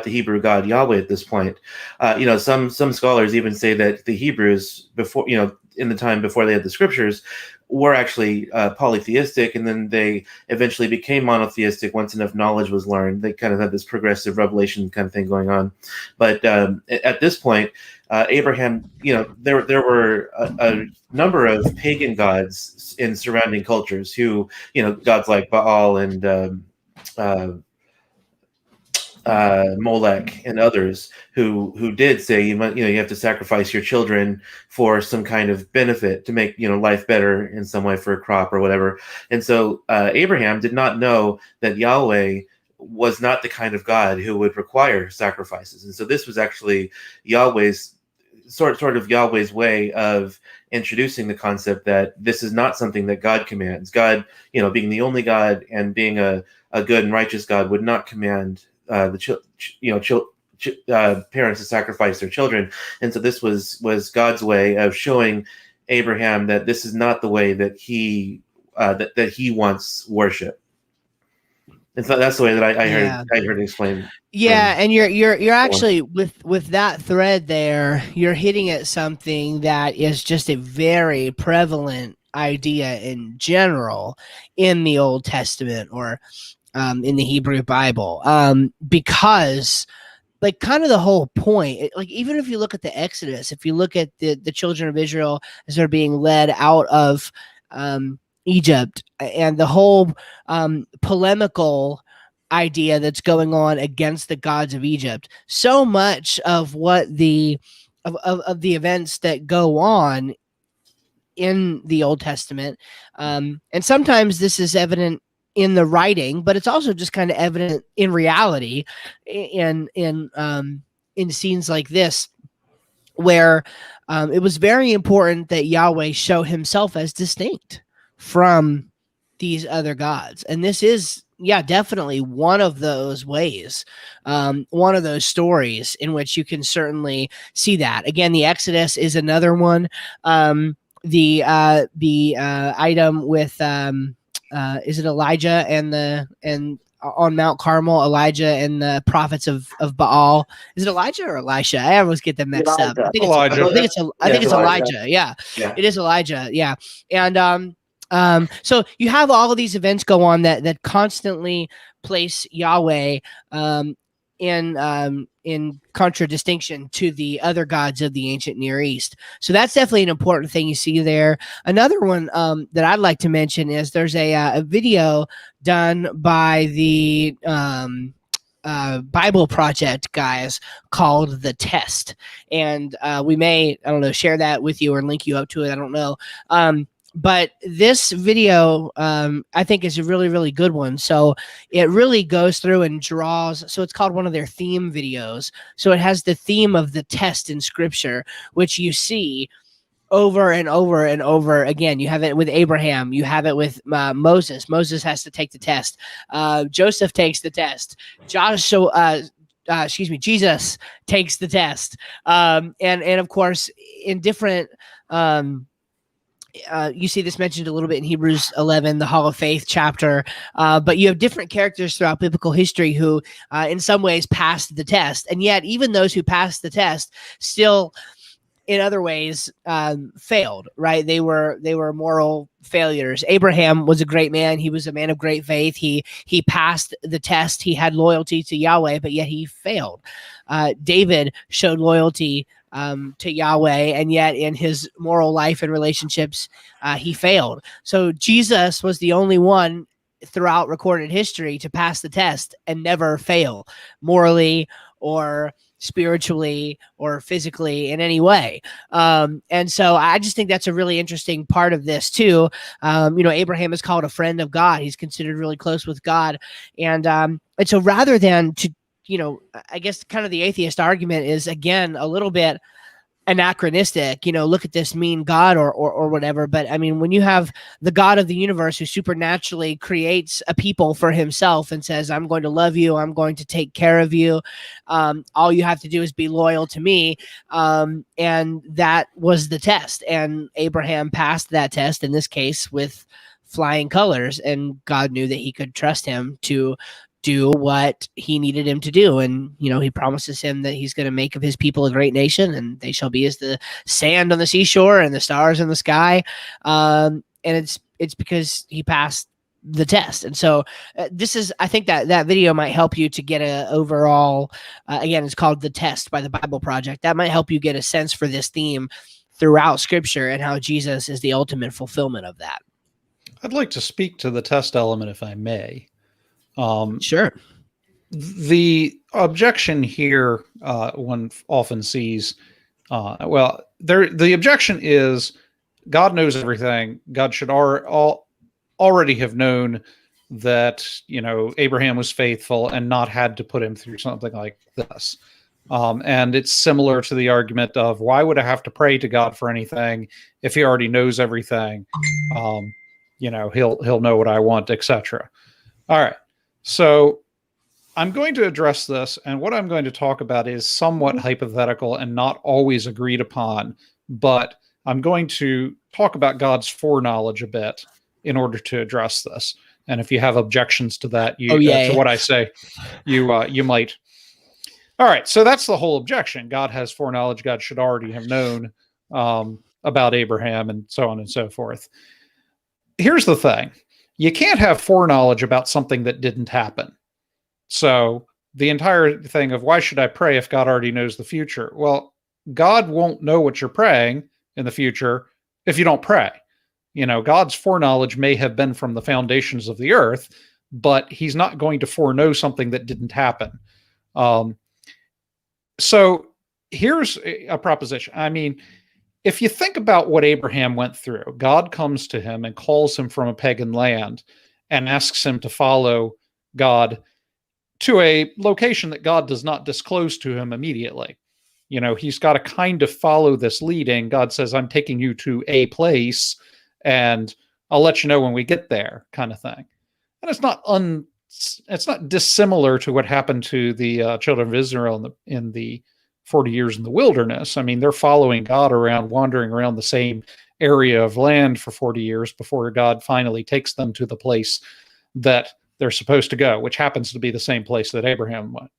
S4: Hebrew God Yahweh at this point. Some scholars even say that the Hebrews before, in the time before they had the scriptures, were actually polytheistic, and then they eventually became monotheistic once enough knowledge was learned. They kind of had this progressive revelation kind of thing going on. But at this point, Abraham, there were a number of pagan gods in surrounding cultures who, gods like Baal and Molech and others who did say you have to sacrifice your children for some kind of benefit to make life better in some way for a crop or whatever. And so Abraham did not know that Yahweh was not the kind of God who would require sacrifices. And so this was actually Yahweh's sort of Yahweh's way of introducing the concept that this is not something that God commands. God, being the only God and being a good and righteous God, would not command parents to sacrifice their children. And so this was God's way of showing Abraham that this is not the way that he wants worship. And so that's the way that I heard it explained.
S6: Yeah, and you're actually with that thread there, you're hitting at something that is just a very prevalent idea in general in the Old Testament or in the Hebrew Bible, because like kind of the whole point, like even if you look at the Exodus, if you look at the children of Israel as they're being led out of Egypt, and the whole polemical idea that's going on against the gods of Egypt, so much of what the events that go on in the Old Testament, and sometimes this is evident in the writing, but it's also just kind of evident in reality in scenes like this, where it was very important that Yahweh show himself as distinct from these other gods. And this is, definitely one of those ways, one of those stories in which you can certainly see that. Again, the Exodus is another one. The item with, is it Elijah and on Mount Carmel, Elijah and the prophets of Baal? Is it Elijah or Elisha? I always get them mixed up. I think it's Elijah. Yeah, it is Elijah. Yeah. And so you have all of these events go on that constantly place Yahweh in contradistinction to the other gods of the ancient Near East. So that's definitely an important thing you see there. Another one that I'd like to mention is there's a video done by the Bible Project guys called The Test. And we may, share that with you or link you up to it. I don't know. But this video, I think, is a really, really good one. So it really goes through and draws. So it's called one of their theme videos. So it has the theme of the test in Scripture, which you see over and over and over again. You have it with Abraham. You have it with Moses. Moses has to take the test. Joseph takes the test. Jesus takes the test. And of course, in different you see this mentioned a little bit in Hebrews 11, the Hall of Faith chapter. But you have different characters throughout biblical history who, in some ways, passed the test, and yet even those who passed the test still, in other ways, failed. Right? They were moral failures. Abraham was a great man. He was a man of great faith. He passed the test. He had loyalty to Yahweh, but yet he failed. David showed loyalty to Yahweh, and yet in his moral life and relationships, he failed. So Jesus was the only one throughout recorded history to pass the test and never fail, morally or spiritually or physically in any way. And so I just think that's a really interesting part of this too. Abraham is called a friend of God. He's considered really close with God. And so rather than to, I guess kind of the atheist argument is, again, a little bit anachronistic, look at this mean God or whatever. But I mean, when you have the God of the universe who supernaturally creates a people for himself and says, I'm going to love you, I'm going to take care of you, all you have to do is be loyal to me. And that was the test. And Abraham passed that test, in this case, with flying colors. And God knew that he could trust him to do what he needed him to do. And, he promises him that he's going to make of his people a great nation, and they shall be as the sand on the seashore and the stars in the sky. And it's because he passed the test. And so I think that video might help you to get a overall, again, it's called The Test by the Bible Project. That might help you get a sense for this theme throughout Scripture and how Jesus is the ultimate fulfillment of that.
S2: I'd like to speak to the test element, if I may.
S6: Sure.
S2: The objection here, one often sees, the objection is God knows everything. God should already have known that, Abraham was faithful and not had to put him through something like this. And it's similar to the argument of, why would I have to pray to God for anything if he already knows everything? He'll know what I want, etc. All right. So I'm going to address this, and what I'm going to talk about is somewhat hypothetical and not always agreed upon, but I'm going to talk about God's foreknowledge a bit in order to address this. And if you have objections to that, to what I say, you might. All right, so that's the whole objection. God has foreknowledge. God should already have known about Abraham and so on and so forth. Here's the thing. You can't have foreknowledge about something that didn't happen. So the entire thing of, why should I pray if God already knows the future? Well, God won't know what you're praying in the future if you don't pray. God's foreknowledge may have been from the foundations of the earth, but he's not going to foreknow something that didn't happen. So here's a proposition. I mean, if you think about what Abraham went through, God comes to him and calls him from a pagan land and asks him to follow God to a location that God does not disclose to him immediately. He's got to kind of follow this leading. God says, I'm taking you to a place and I'll let you know when we get there, kind of thing. And it's not dissimilar to what happened to the children of Israel in the 40 years in the wilderness. I mean, they're following God around, wandering around the same area of land for 40 years before God finally takes them to the place that they're supposed to go, which happens to be the same place that Abraham went.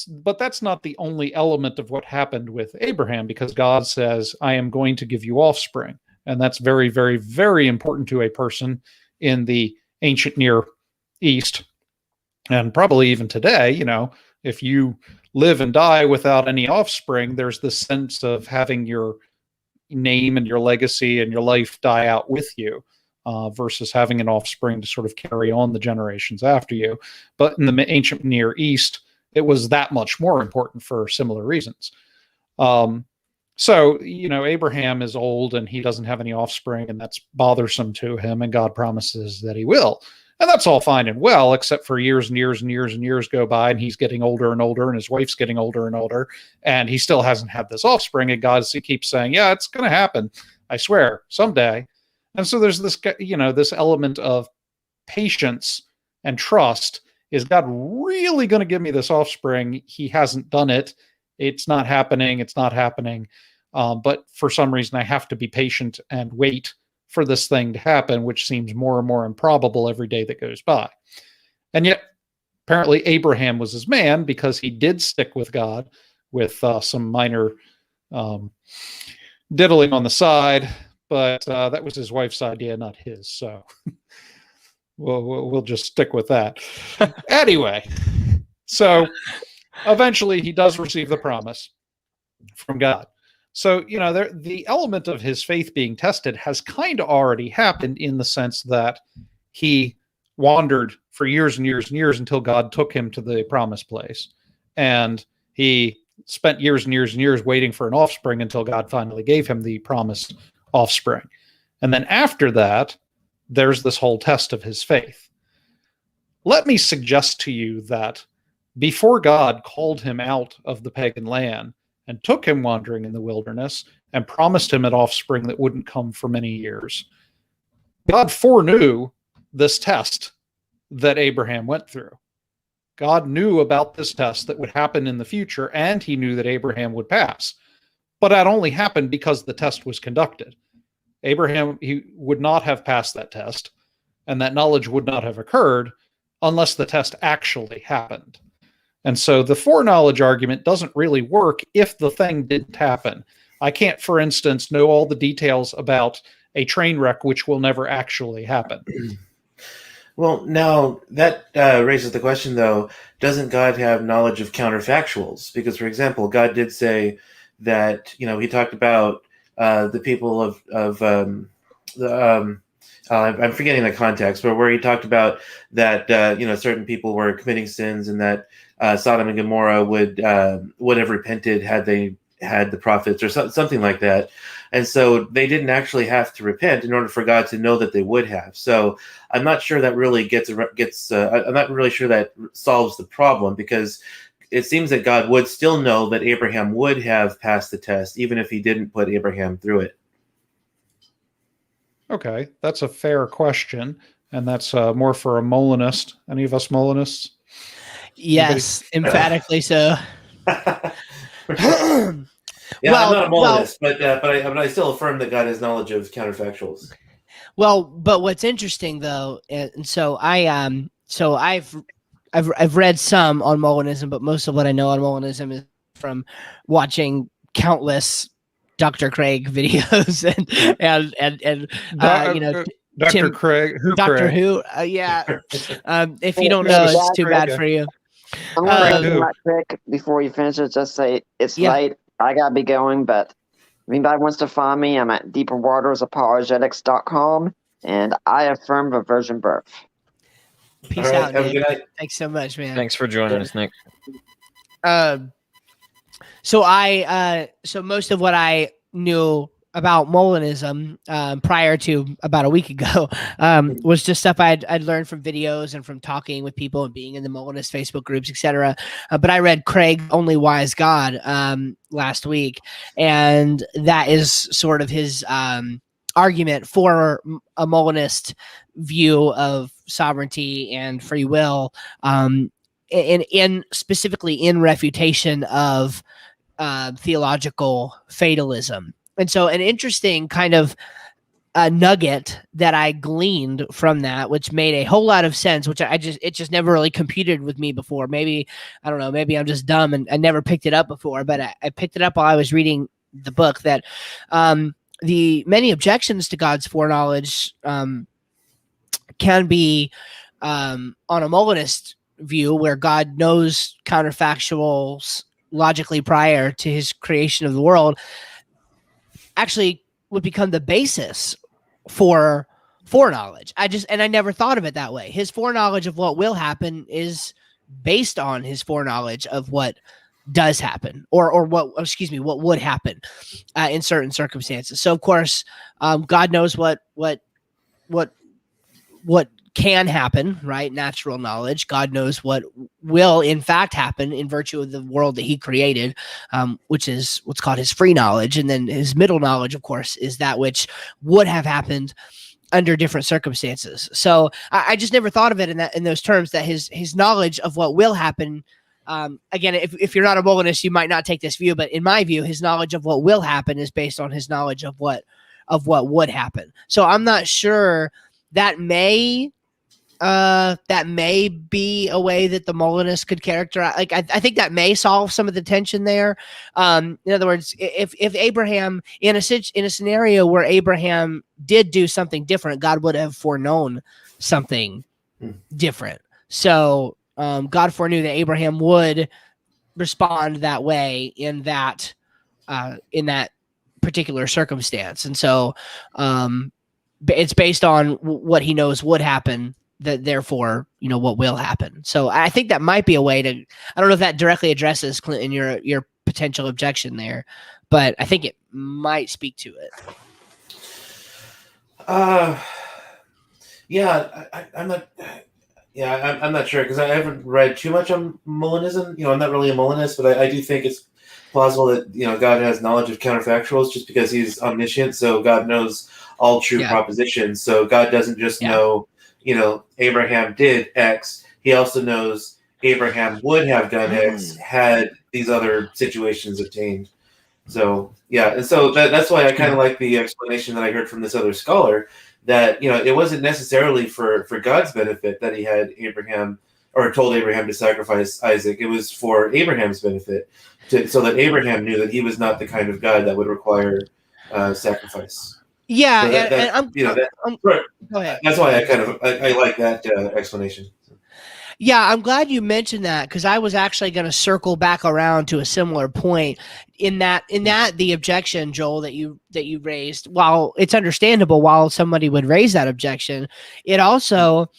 S2: But that's not the only element of what happened with Abraham, because God says, I am going to give you offspring. And that's very, very, very important to a person in the ancient Near East. And probably even today, if you live and die without any offspring, there's this sense of having your name and your legacy and your life die out with you, versus having an offspring to sort of carry on the generations after you. But in the ancient Near East, it was that much more important for similar reasons. So, Abraham is old and he doesn't have any offspring, and that's bothersome to him, and God promises that he will. And that's all fine and well, except for years and years and years and years go by, and he's getting older and older, and his wife's getting older and older, and he still hasn't had this offspring. And God keeps saying, yeah, it's going to happen. I swear, someday. And so there's this, this element of patience and trust. Is God really going to give me this offspring? He hasn't done it. It's not happening. It's not happening. But for some reason, I have to be patient and wait for this thing to happen, which seems more and more improbable every day that goes by. And yet, apparently, Abraham was his man because he did stick with God with some minor diddling on the side, but that was his wife's idea, not his. So we'll just stick with that. Anyway, so eventually he does receive the promise from God. So, the element of his faith being tested has kind of already happened in the sense that he wandered for years and years and years until God took him to the promised place. And he spent years and years and years waiting for an offspring until God finally gave him the promised offspring. And then after that, there's this whole test of his faith. Let me suggest to you that before God called him out of the pagan land and took him wandering in the wilderness and promised him an offspring that wouldn't come for many years, God foreknew this test that Abraham went through. God knew about this test that would happen in the future, and he knew that Abraham would pass. But that only happened because the test was conducted. Abraham, he would not have passed that test, and that knowledge would not have occurred unless the test actually happened. And so the foreknowledge argument doesn't really work if the thing didn't happen. I can't, for instance, know all the details about a train wreck which will never actually happen.
S4: Well, now that raises the question, though, doesn't God have knowledge of counterfactuals? Because, for example, God did say that, he talked about the people I'm forgetting the context, but where he talked about that, certain people were committing sins and that Sodom and Gomorrah would have repented had they had the prophets or something like that. And so they didn't actually have to repent in order for God to know that they would have. So I'm not sure that really I'm not really sure that solves the problem, because it seems that God would still know that Abraham would have passed the test, even if he didn't put Abraham through it.
S2: Okay, that's a fair question. And that's more for a Molinist. Any of us Molinists?
S6: Yes, emphatically so.
S4: Yeah, I'm not a Molinist, but I still affirm that God has knowledge of counterfactuals.
S6: Well, but what's interesting though, and so I've read some on Molinism, but most of what I know on Molinism is from watching countless Dr. Craig videos and
S2: Dr.
S6: Tim,
S2: Craig,
S6: Doctor Who, yeah. If you don't know, it's too bad for you.
S5: I'm going to right quick before you finish it. Just say it's late. I gotta be going, but if anybody wants to find me, I'm at deeperwatersapologetics.com, and I affirm the virgin birth.
S6: Peace
S4: right,
S6: out,
S4: have a
S6: Nick.
S4: good night.
S6: Thanks so much, man.
S3: Thanks for joining us, Nick.
S6: So most of what I knew about Molinism prior to about a week ago was just stuff I'd learned from videos and from talking with people and being in the Molinist Facebook groups, etc. But I read Craig Only Wise God last week, and that is sort of his argument for a Molinist view of sovereignty and free will, in specifically in refutation of theological fatalism. And so an interesting kind of nugget that I gleaned from that, which made a whole lot of sense, which it just never really computed with me before. Maybe, I don't know, maybe I'm just dumb and I never picked it up before, but I picked it up while I was reading the book, that the many objections to God's foreknowledge can be on a Molinist view, where God knows counterfactuals logically prior to his creation of the world, actually would become the basis for foreknowledge. I never thought of it that way. His foreknowledge of what will happen is based on his foreknowledge of what does happen, or what would happen in certain circumstances. So of course, God knows what can happen, right? Natural knowledge. God knows what will in fact happen in virtue of the world that he created, which is what's called his free knowledge. And then his middle knowledge, of course, is that which would have happened under different circumstances. So I just never thought of it in those terms, that his knowledge of what will happen Again, if you're not a Molinist, you might not take this view, but in my view, his knowledge of what will happen is based on his knowledge of what would happen. So I'm not sure that may be a way that the Molinist could characterize. Like, I think that may solve some of the tension there. In other words, if Abraham in a scenario where Abraham did do something different, God would have foreknown something different. So God foreknew that Abraham would respond that way in that particular circumstance, and so it's based on what he knows would happen. That therefore, what will happen. So I think that might be a way to. I don't know if that directly addresses, Clinton, your potential objection there, but I think it might speak to it.
S4: Yeah, I'm not. Yeah, I'm not sure because I haven't read too much on Molinism. I'm not really a Molinist, but I do think it's plausible that God has knowledge of counterfactuals just because he's omniscient. So God knows all true propositions. So God doesn't just know. Abraham did X. He also knows Abraham would have done X had these other situations obtained. So and so that's why I kind of like the explanation that I heard from this other scholar. That it wasn't necessarily for God's benefit that he had Abraham or told Abraham to sacrifice Isaac. It was for Abraham's benefit, so that Abraham knew that he was not the kind of God that would require sacrifice.
S6: Yeah,
S4: so
S6: go ahead.
S4: That's why I like that explanation.
S6: Yeah, I'm glad you mentioned that because I was actually going to circle back around to a similar point. In that the objection, Joel, that you raised, while it's understandable, while somebody would raise that objection, it also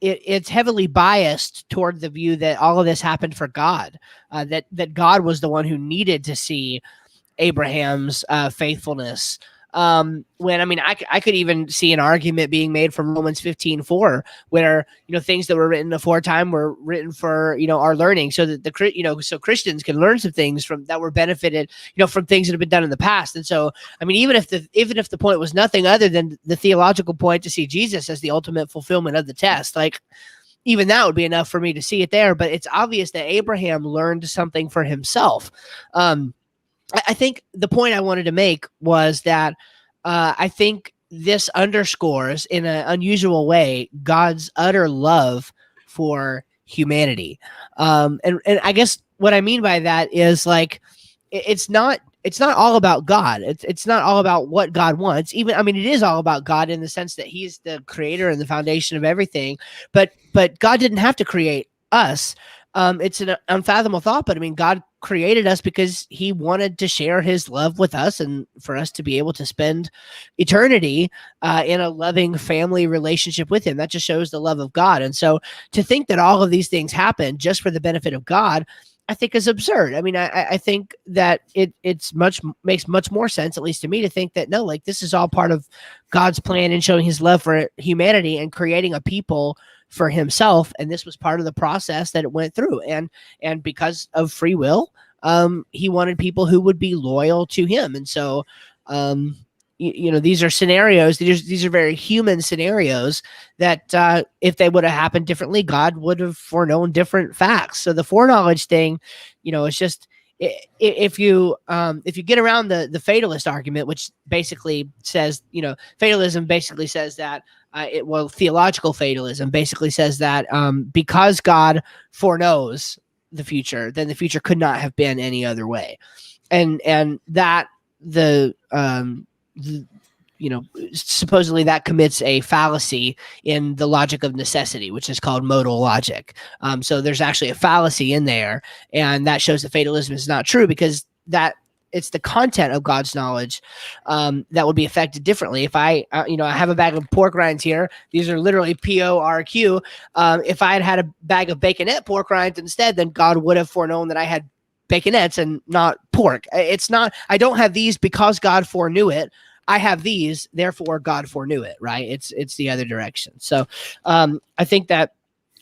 S6: it's heavily biased toward the view that all of this happened for God, that God was the one who needed to see Abraham's faithfulness. When I could even see an argument being made from Romans 15:4, where things that were written aforetime were written for our learning, so that so Christians can learn some things from that were benefited from things that have been done in the past. And so even if the point was nothing other than the theological point to see Jesus as the ultimate fulfillment of the test, like even that would be enough for me to see it there. But it's obvious that Abraham learned something for himself. I think the point I wanted to make was that I think this underscores in an unusual way God's utter love for humanity. And I guess what I mean by that is like it's not all about God. It's not all about what God wants. It is all about God in the sense that he's the creator and the foundation of everything. But God didn't have to create us. It's an unfathomable thought, but God created us because he wanted to share his love with us and for us to be able to spend eternity in a loving family relationship with him. That just shows the love of God. And so to think that all of these things happen just for the benefit of God, I think is absurd. I think that it makes much more sense, at least to me, to think that no, like this is all part of God's plan in showing his love for humanity and creating a people for himself, and this was part of the process that it went through, and because of free will, he wanted people who would be loyal to him. And so these are scenarios, these are very human scenarios that if they would have happened differently, God would have foreknown different facts. So the foreknowledge thing, it's just if you get around the fatalist argument, which basically says, fatalism basically says that theological fatalism basically says that because God foreknows the future, then the future could not have been any other way, and that supposedly that commits a fallacy in the logic of necessity, which is called modal logic. So there's actually a fallacy in there, and that shows that fatalism is not true because that it's the content of God's knowledge that would be affected differently. If I have a bag of pork rinds here, these are literally PORQ. If I had a bag of baconette pork rinds instead, then God would have foreknown that I had baconettes and not pork. It's not, I don't have these because God foreknew it. I have these, therefore God foreknew it, right? It's the other direction. So I think that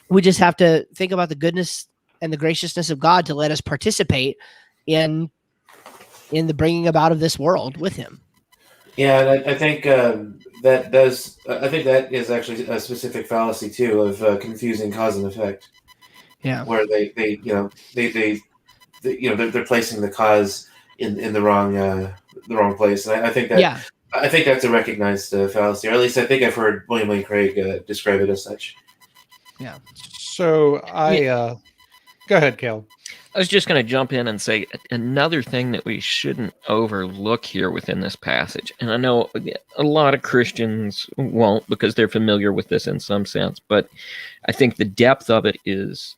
S6: we just have to think about the goodness and the graciousness of God to let us participate in the bringing about of this world with him.
S4: Yeah, and I think that is actually a specific fallacy too of confusing cause and effect.
S6: Yeah.
S4: where they they're placing the cause in the wrong place. And I think that
S6: Yeah.
S4: I think that's a recognized fallacy, or at least I think I've heard William Lane Craig describe it as such.
S2: So go ahead, Caleb.
S3: I was just going to jump in and say another thing that we shouldn't overlook here within this passage. And I know a lot of Christians won't because they're familiar with this in some sense, but I think the depth of it is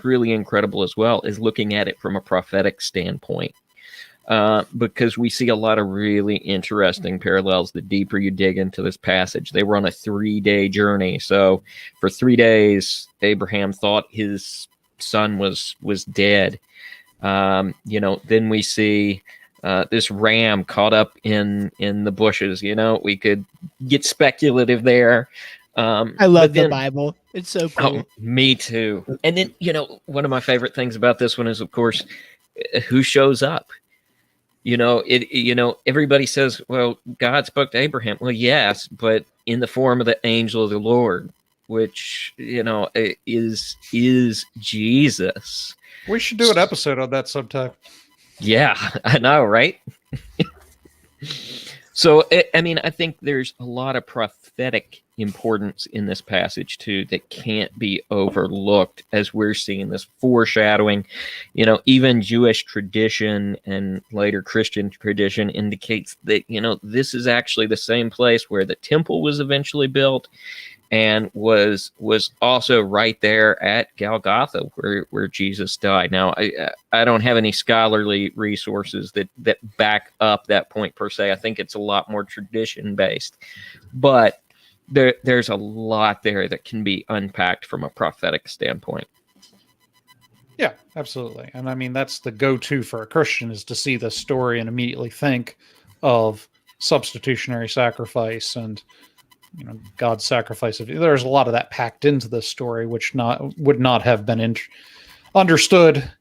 S3: really incredible as well, is looking at it from a prophetic standpoint. Because we see a lot of really interesting parallels the deeper you dig into this passage. They were on a 3-day journey. So for 3 days, Abraham thought his son was dead. Then we see this ram caught up in the bushes. We could get speculative there.
S6: I love the Bible. It's so cool.
S3: Oh, me too. And then, one of my favorite things about this one is, of course, who shows up. Everybody says, well, God spoke to Abraham. Well, yes, but in the form of the angel of the Lord, which, is Jesus.
S2: We should do an episode on that sometime.
S3: Yeah, I know, right? So, I think there's a lot of prophetic importance in this passage, too, that can't be overlooked as we're seeing this foreshadowing. Even Jewish tradition and later Christian tradition indicates that, this is actually the same place where the temple was eventually built and was also right there at Golgotha where Jesus died. Now, I don't have any scholarly resources that back up that point per se. I think it's a lot more tradition based, but there's a lot there that can be unpacked from a prophetic standpoint.
S2: Yeah, absolutely. And that's the go-to for a Christian, is to see this story and immediately think of substitutionary sacrifice and God's sacrifice. There's a lot of that packed into this story, which would not have been understood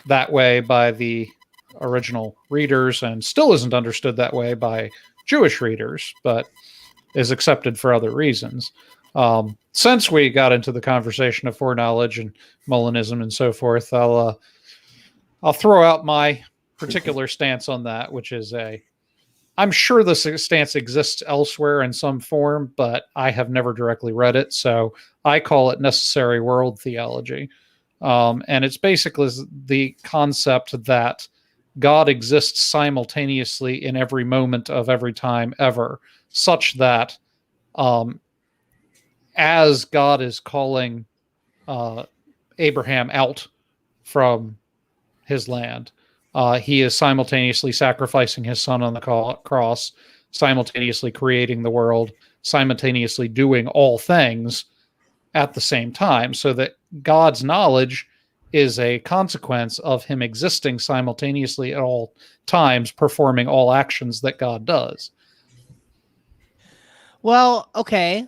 S2: that way by the original readers, and still isn't understood that way by Jewish readers, but is accepted for other reasons. Since we got into the conversation of foreknowledge and Molinism and so forth, I'll throw out my particular stance on that, which is I'm sure this stance exists elsewhere in some form, but I have never directly read it, so I call it necessary world theology. And it's basically the concept that God exists simultaneously in every moment of every time ever, such that as God is calling Abraham out from his land, he is simultaneously sacrificing his son on the cross, simultaneously creating the world, simultaneously doing all things at the same time, so that God's knowledge is a consequence of him existing simultaneously at all times, performing all actions that God does.
S6: Well, okay.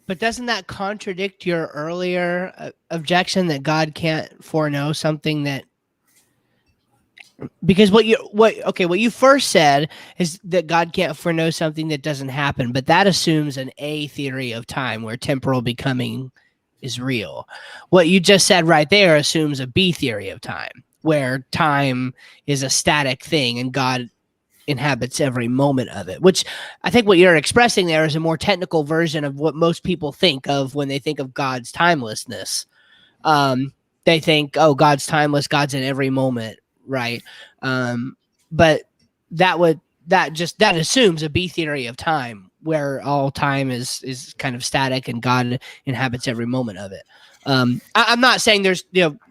S6: But doesn't that contradict your earlier objection that God can't foreknow something that? Because what you first said is that God can't foreknow something that doesn't happen, but that assumes an A theory of time where temporal becoming is real. What you just said right there assumes a B theory of time, where time is a static thing and God inhabits every moment of it, which I think what you're expressing there is a more technical version of what most people think of when they think of God's timelessness. They think, oh, God's timeless, God's in every moment. Right. But that assumes a B theory of time where all time is kind of static and God inhabits every moment of it. I'm not saying there's,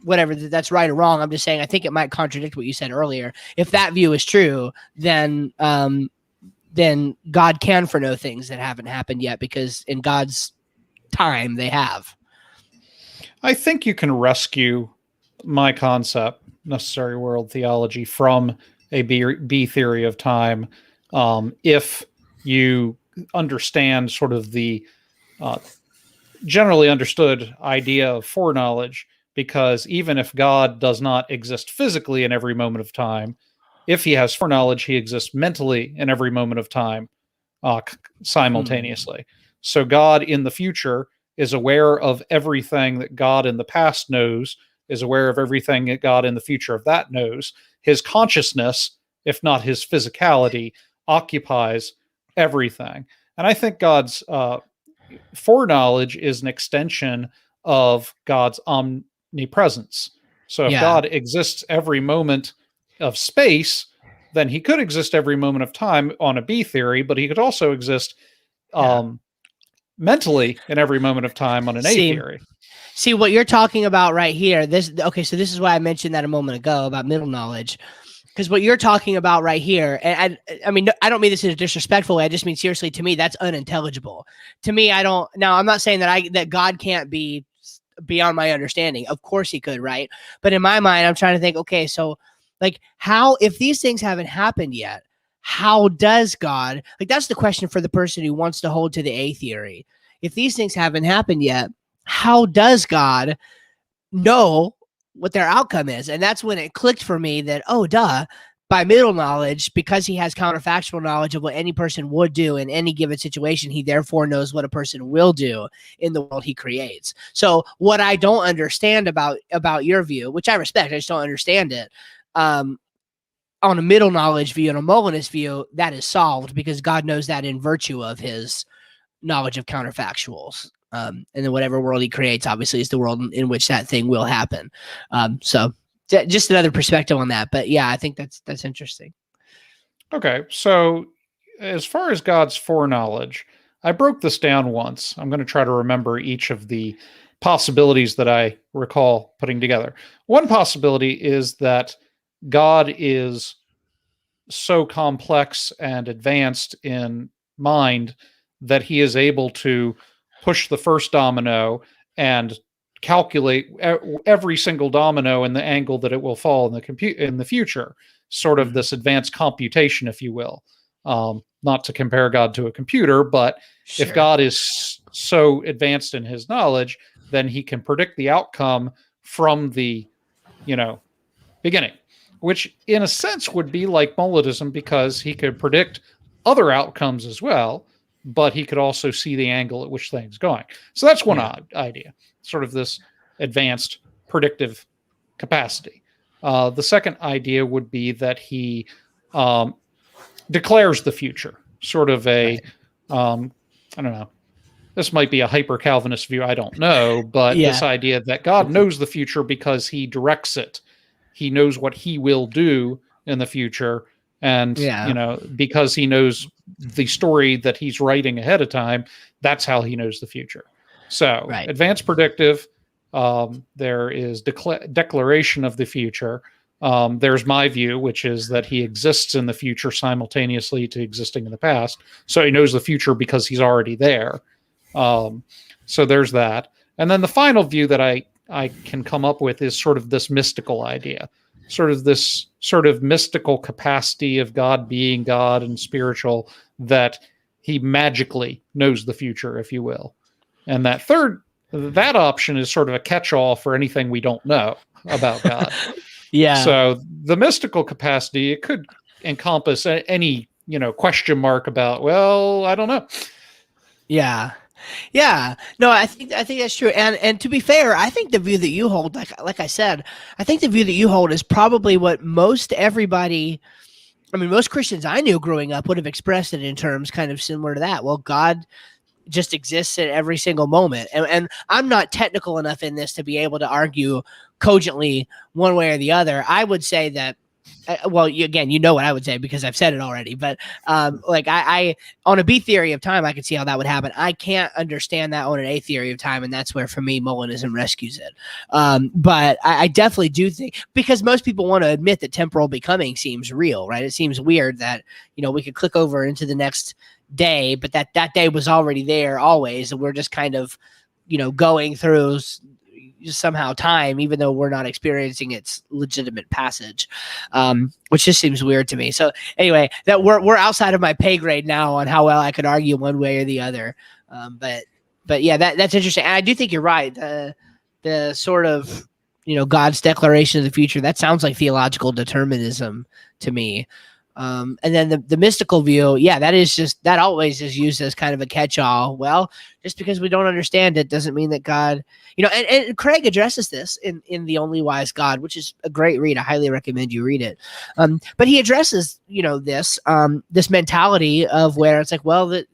S6: whatever that's right or wrong. I'm just saying, I think it might contradict what you said earlier. If that view is true, then God can foreknow things that haven't happened yet, because in God's time they have.
S2: I think you can rescue my concept, necessary world theology, from a B theory of time if you understand sort of the generally understood idea of foreknowledge, because even if God does not exist physically in every moment of time, if he has foreknowledge, he exists mentally in every moment of time simultaneously. So God in the future is aware of everything that God in the past knows, is aware of everything that God in the future of that knows. His consciousness, if not his physicality, occupies everything. And I think God's foreknowledge is an extension of God's omnipresence. So if God exists every moment of space, then he could exist every moment of time on a B theory, but he could also exist mentally in every moment of time on an A theory.
S6: See what you're talking about right here. So this is why I mentioned that a moment ago about middle knowledge. Because what you're talking about right here, and I mean, I don't mean this in a disrespectful way. I just mean seriously, to me, that's unintelligible. To me, I don't. Now, I'm not saying that God can't be beyond my understanding. Of course, he could, right? But in my mind, I'm trying to think. Okay, so like, how, if these things haven't happened yet, how does God? Like, that's the question for the person who wants to hold to the A theory. If these things haven't happened yet, how does God know what their outcome is? And that's when it clicked for me that, oh, duh, by middle knowledge, because he has counterfactual knowledge of what any person would do in any given situation, he therefore knows what a person will do in the world he creates. So what I don't understand about your view, which I respect, I just don't understand it, on a middle knowledge view and a Molinist view, that is solved because God knows that in virtue of his knowledge of counterfactuals. And then whatever world he creates, obviously, is the world in which that thing will happen. So just another perspective on that. But yeah, I think that's interesting.
S2: Okay, so as far as God's foreknowledge, I broke this down once. I'm going to try to remember each of the possibilities that I recall putting together. One possibility is that God is so complex and advanced in mind that he is able to push the first domino and calculate every single domino and the angle that it will fall in the future. Sort of this advanced computation, if you will. Not to compare God to a computer, but
S6: Sure.
S2: if God is so advanced in his knowledge, then he can predict the outcome from the, beginning, which in a sense would be like Molinism because he could predict other outcomes as well, but he could also see the angle at which things going. So that's one idea, sort of this advanced predictive capacity. The second idea would be that he declares the future, sort of I don't know. This might be a hyper-Calvinist view, I don't know, but this idea that God knows the future because he directs it. He knows what he will do in the future, and because he knows the story that he's writing ahead of time, that's how he knows the future. So advanced predictive, there is declaration of the future. There's my view, which is that he exists in the future simultaneously to existing in the past. So he knows the future because he's already there. So there's that. And then the final view that I can come up with is sort of this mystical idea, sort of this sort of mystical capacity of God being God and spiritual, that he magically knows the future, if you will. And that option is sort of a catch-all for anything we don't know about God. So the mystical capacity, it could encompass any, question mark about, well, I don't know.
S6: No, I think that's true. And to be fair, I think the view that you hold, like I said, I think the view that you hold is probably what most Christians I knew growing up would have expressed it in terms kind of similar to that. Well, God just exists at every single moment. And I'm not technical enough in this to be able to argue cogently one way or the other. I would say that, you know what I would say because I've said it already, but I on a B theory of time, I could see how that would happen. I can't understand that on an A theory of time. And that's where, for me, Molinism rescues it. But I definitely do think, because most people want to admit that temporal becoming seems real, right? It seems weird that, we could click over into the next day, but that day was already there always. And we're just kind of, going through somehow time, even though we're not experiencing its legitimate passage, which just seems weird to me. So anyway, that we're outside of my pay grade now on how well I could argue one way or the other. But yeah, that's interesting. And I do think you're right. The sort of, God's declaration of the future, that sounds like theological determinism to me. And then the mystical view, yeah, that always is used as kind of a catch-all. Well, just because we don't understand it doesn't mean that God, and Craig addresses this in The Only Wise God, which is a great read. I highly recommend you read it. But he addresses, this mentality of where it's like, well, that,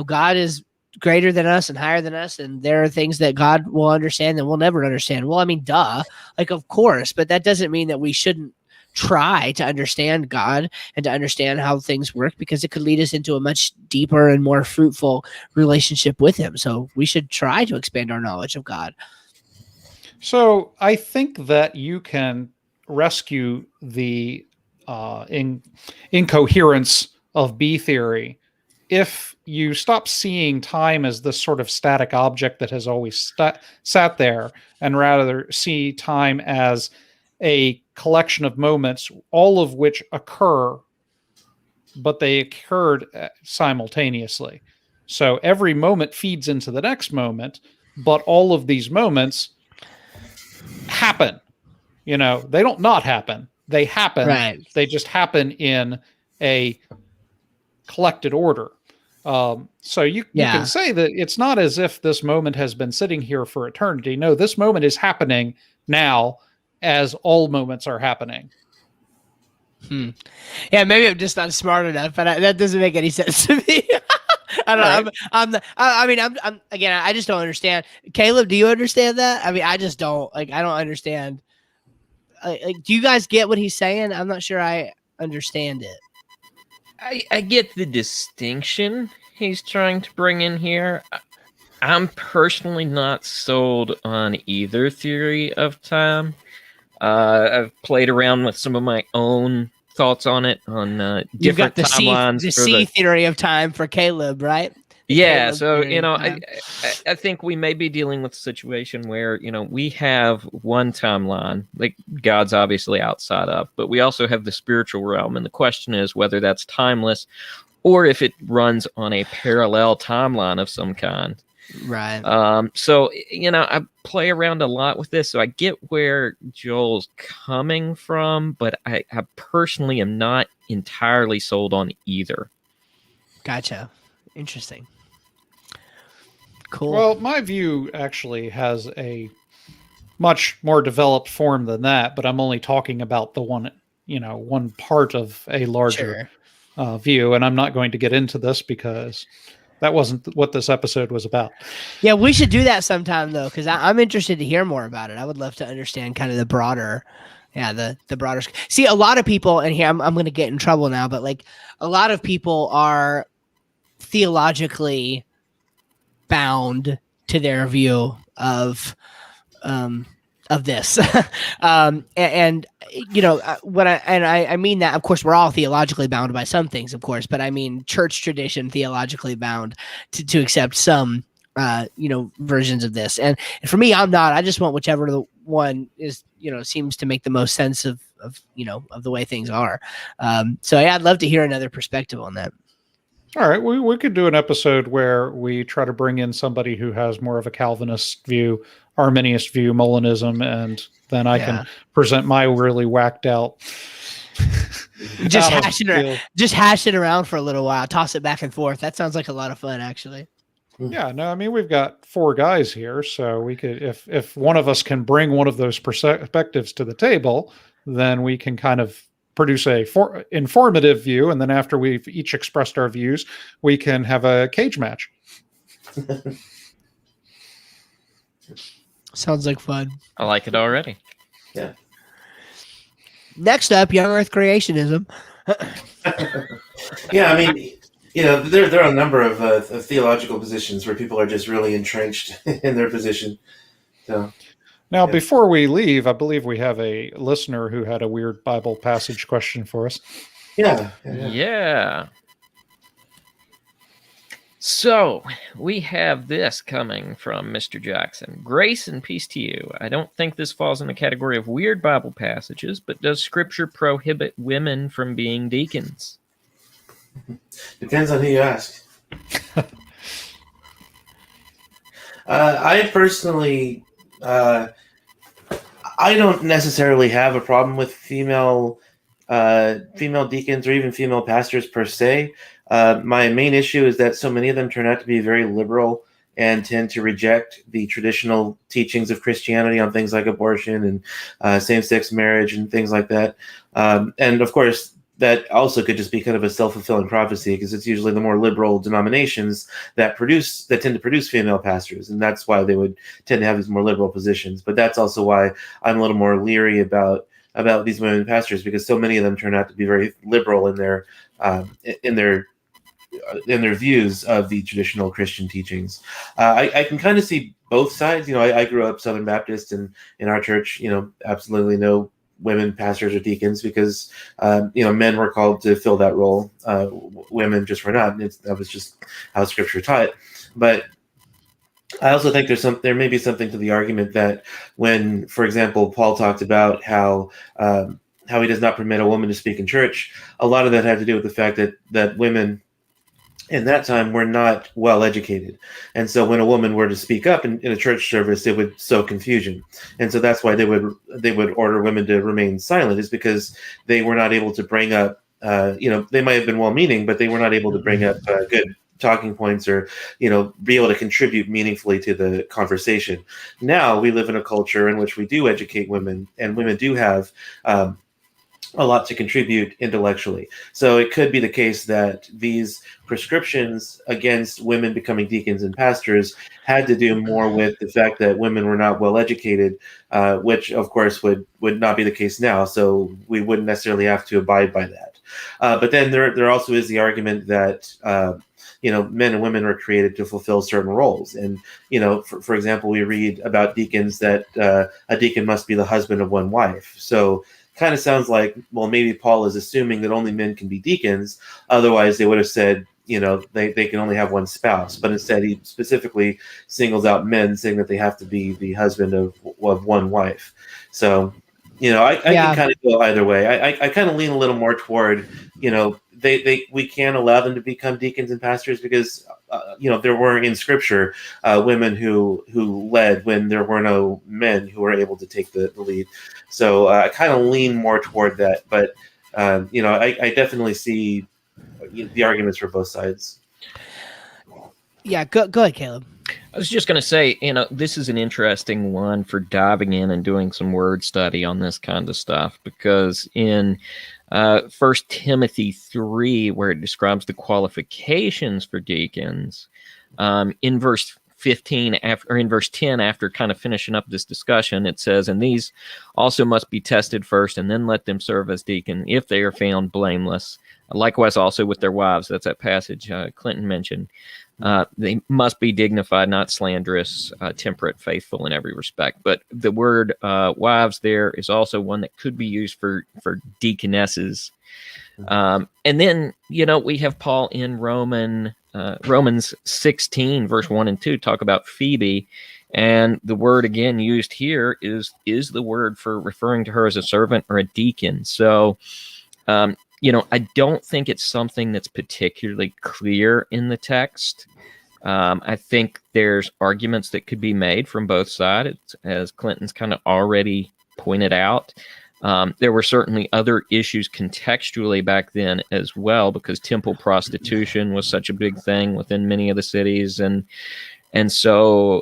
S6: God is greater than us and higher than us, and there are things that God will understand that we'll never understand. Well, I mean, duh, like, of course, but that doesn't mean that we shouldn't try to understand God and to understand how things work, because it could lead us into a much deeper and more fruitful relationship with him. So we should try to expand our knowledge of God.
S2: So I think that you can rescue the incoherence of B theory if you stop seeing time as this sort of static object that has always sat there, and rather see time as a collection of moments, all of which occur, but they occurred simultaneously. So every moment feeds into the next moment, but all of these moments happen. They don't not happen. They happen.
S6: Right.
S2: They just happen in a collected order. So you can say that it's not as if this moment has been sitting here for eternity. No, this moment is happening now, as all moments are happening.
S6: Yeah, maybe I'm just not smart enough, but that doesn't make any sense to me. I don't know. I'm again, I just don't understand. Caleb, do you understand that? I mean, I just don't. I don't understand. Do you guys get what he's saying? I'm not sure I understand it.
S3: I get the distinction he's trying to bring in here. I'm personally not sold on either theory of time. I've played around with some of my own thoughts on it, on
S6: You've got
S3: different
S6: the
S3: timelines.
S6: the C theory of time for Caleb, right?
S3: Yeah,
S6: Caleb
S3: so
S6: theory of time.
S3: I think we may be dealing with a situation where we have one timeline, like God's obviously outside of, but we also have the spiritual realm, and the question is whether that's timeless or if it runs on a parallel timeline of some kind.
S6: Right.
S3: So I play around a lot with this, so I get where Joel's coming from, but I personally am not entirely sold on either.
S6: Gotcha. Interesting. Cool.
S2: Well, my view actually has a much more developed form than that, but I'm only talking about the one part of a larger view, and I'm not going to get into this because that wasn't what this episode was about.
S6: Yeah, we should do that sometime though, because I'm interested to hear more about it. I would love to understand kind of the broader, the broader. See, a lot of people, and here I'm going to get in trouble now, but like a lot of people are theologically bound to their view of this. I mean that, of course, we're all theologically bound by some things, of course, but I mean church tradition theologically bound to accept some versions of this. And for me, I'm not. I just want whichever the one is, seems to make the most sense of the way things are. So yeah, I'd love to hear another perspective on that.
S2: All right, we could do an episode where we try to bring in somebody who has more of a Calvinist view, Arminius view, Molinism, and then I can present my really whacked out.
S6: Just hash it around for a little while, toss it back and forth. That sounds like a lot of fun, actually.
S2: Yeah, no, I mean, we've got 4 guys here, so we could, if one of us can bring one of those perspectives to the table, then we can kind of produce a informative view, and then after we've each expressed our views, we can have a cage match.
S6: Sounds like fun.
S3: I like it already.
S4: Yeah.
S6: Next up, young Earth creationism.
S4: Yeah, I mean, there are a number of theological positions where people are just really entrenched in their position. So.
S2: Now, before we leave, I believe we have a listener who had a weird Bible passage question for us.
S3: Yeah. So, we have this coming from Mr. Jackson. Grace and peace to you. I don't think this falls in the category of weird Bible passages, but does Scripture prohibit women from being deacons?
S4: Depends on who you ask. I personally... I don't necessarily have a problem with female female deacons or even female pastors per se. My main issue is that so many of them turn out to be very liberal and tend to reject the traditional teachings of Christianity on things like abortion and same-sex marriage and things like that. And of course, that also could just be kind of a self-fulfilling prophecy, because it's usually the more liberal denominations that tend to produce female pastors, and that's why they would tend to have these more liberal positions. But that's also why I'm a little more leery about these women pastors, because so many of them turn out to be very liberal in their views of the traditional Christian teachings. I can kind of see both sides. I grew up Southern Baptist, and in our church, absolutely no women pastors or deacons, because men were called to fill that role. Women just were not. That was just how Scripture taught. But I also think there may be something to the argument that when, for example, Paul talked about how he does not permit a woman to speak in church, a lot of that had to do with the fact that women in that time were not well educated. And so when a woman were to speak up in a church service, it would sow confusion. And so that's why they would order women to remain silent, is because they were not able to bring up, they might have been well-meaning, but they were not able to bring up good talking points or, be able to contribute meaningfully to the conversation. Now we live in a culture in which we do educate women, and women do have a lot to contribute intellectually. So it could be the case that these prescriptions against women becoming deacons and pastors had to do more with the fact that women were not well educated, which of course would not be the case now. So we wouldn't necessarily have to abide by that. But then there also is the argument that men and women were created to fulfill certain roles. And, for example, we read about deacons that a deacon must be the husband of one wife. So kind of sounds like, well, maybe Paul is assuming that only men can be deacons. Otherwise, they would have said, they can only have one spouse. But instead, he specifically singles out men, saying that they have to be the husband of one wife. So, I can kind of go either way. I kind of lean a little more toward, we can allow them to become deacons and pastors because, there were in Scripture women who led when there were no men who were able to take the lead. So I kind of lean more toward that. But, I definitely see the arguments for both sides.
S6: Yeah, go ahead, Caleb.
S3: I was just going to say, this is an interesting one for diving in and doing some word study on this kind of stuff, because in 1 Timothy 3, where it describes the qualifications for deacons, in verse 15 or in verse 10, after kind of finishing up this discussion, it says, "And these also must be tested first, and then let them serve as deacon if they are found blameless. Likewise also with their wives." That's that passage Clinton mentioned. They must be dignified, not slanderous, temperate, faithful in every respect. But the word wives there is also one that could be used for deaconesses. And then, we have Paul in Romans 16, verse 1 and 2, talk about Phoebe. And the word again used here is the word for referring to her as a servant or a deacon. So, I don't think it's something that's particularly clear in the text. I think there's arguments that could be made from both sides, as Clinton's kind of already pointed out. There were certainly other issues contextually back then as well, because temple prostitution was such a big thing within many of the cities. And so,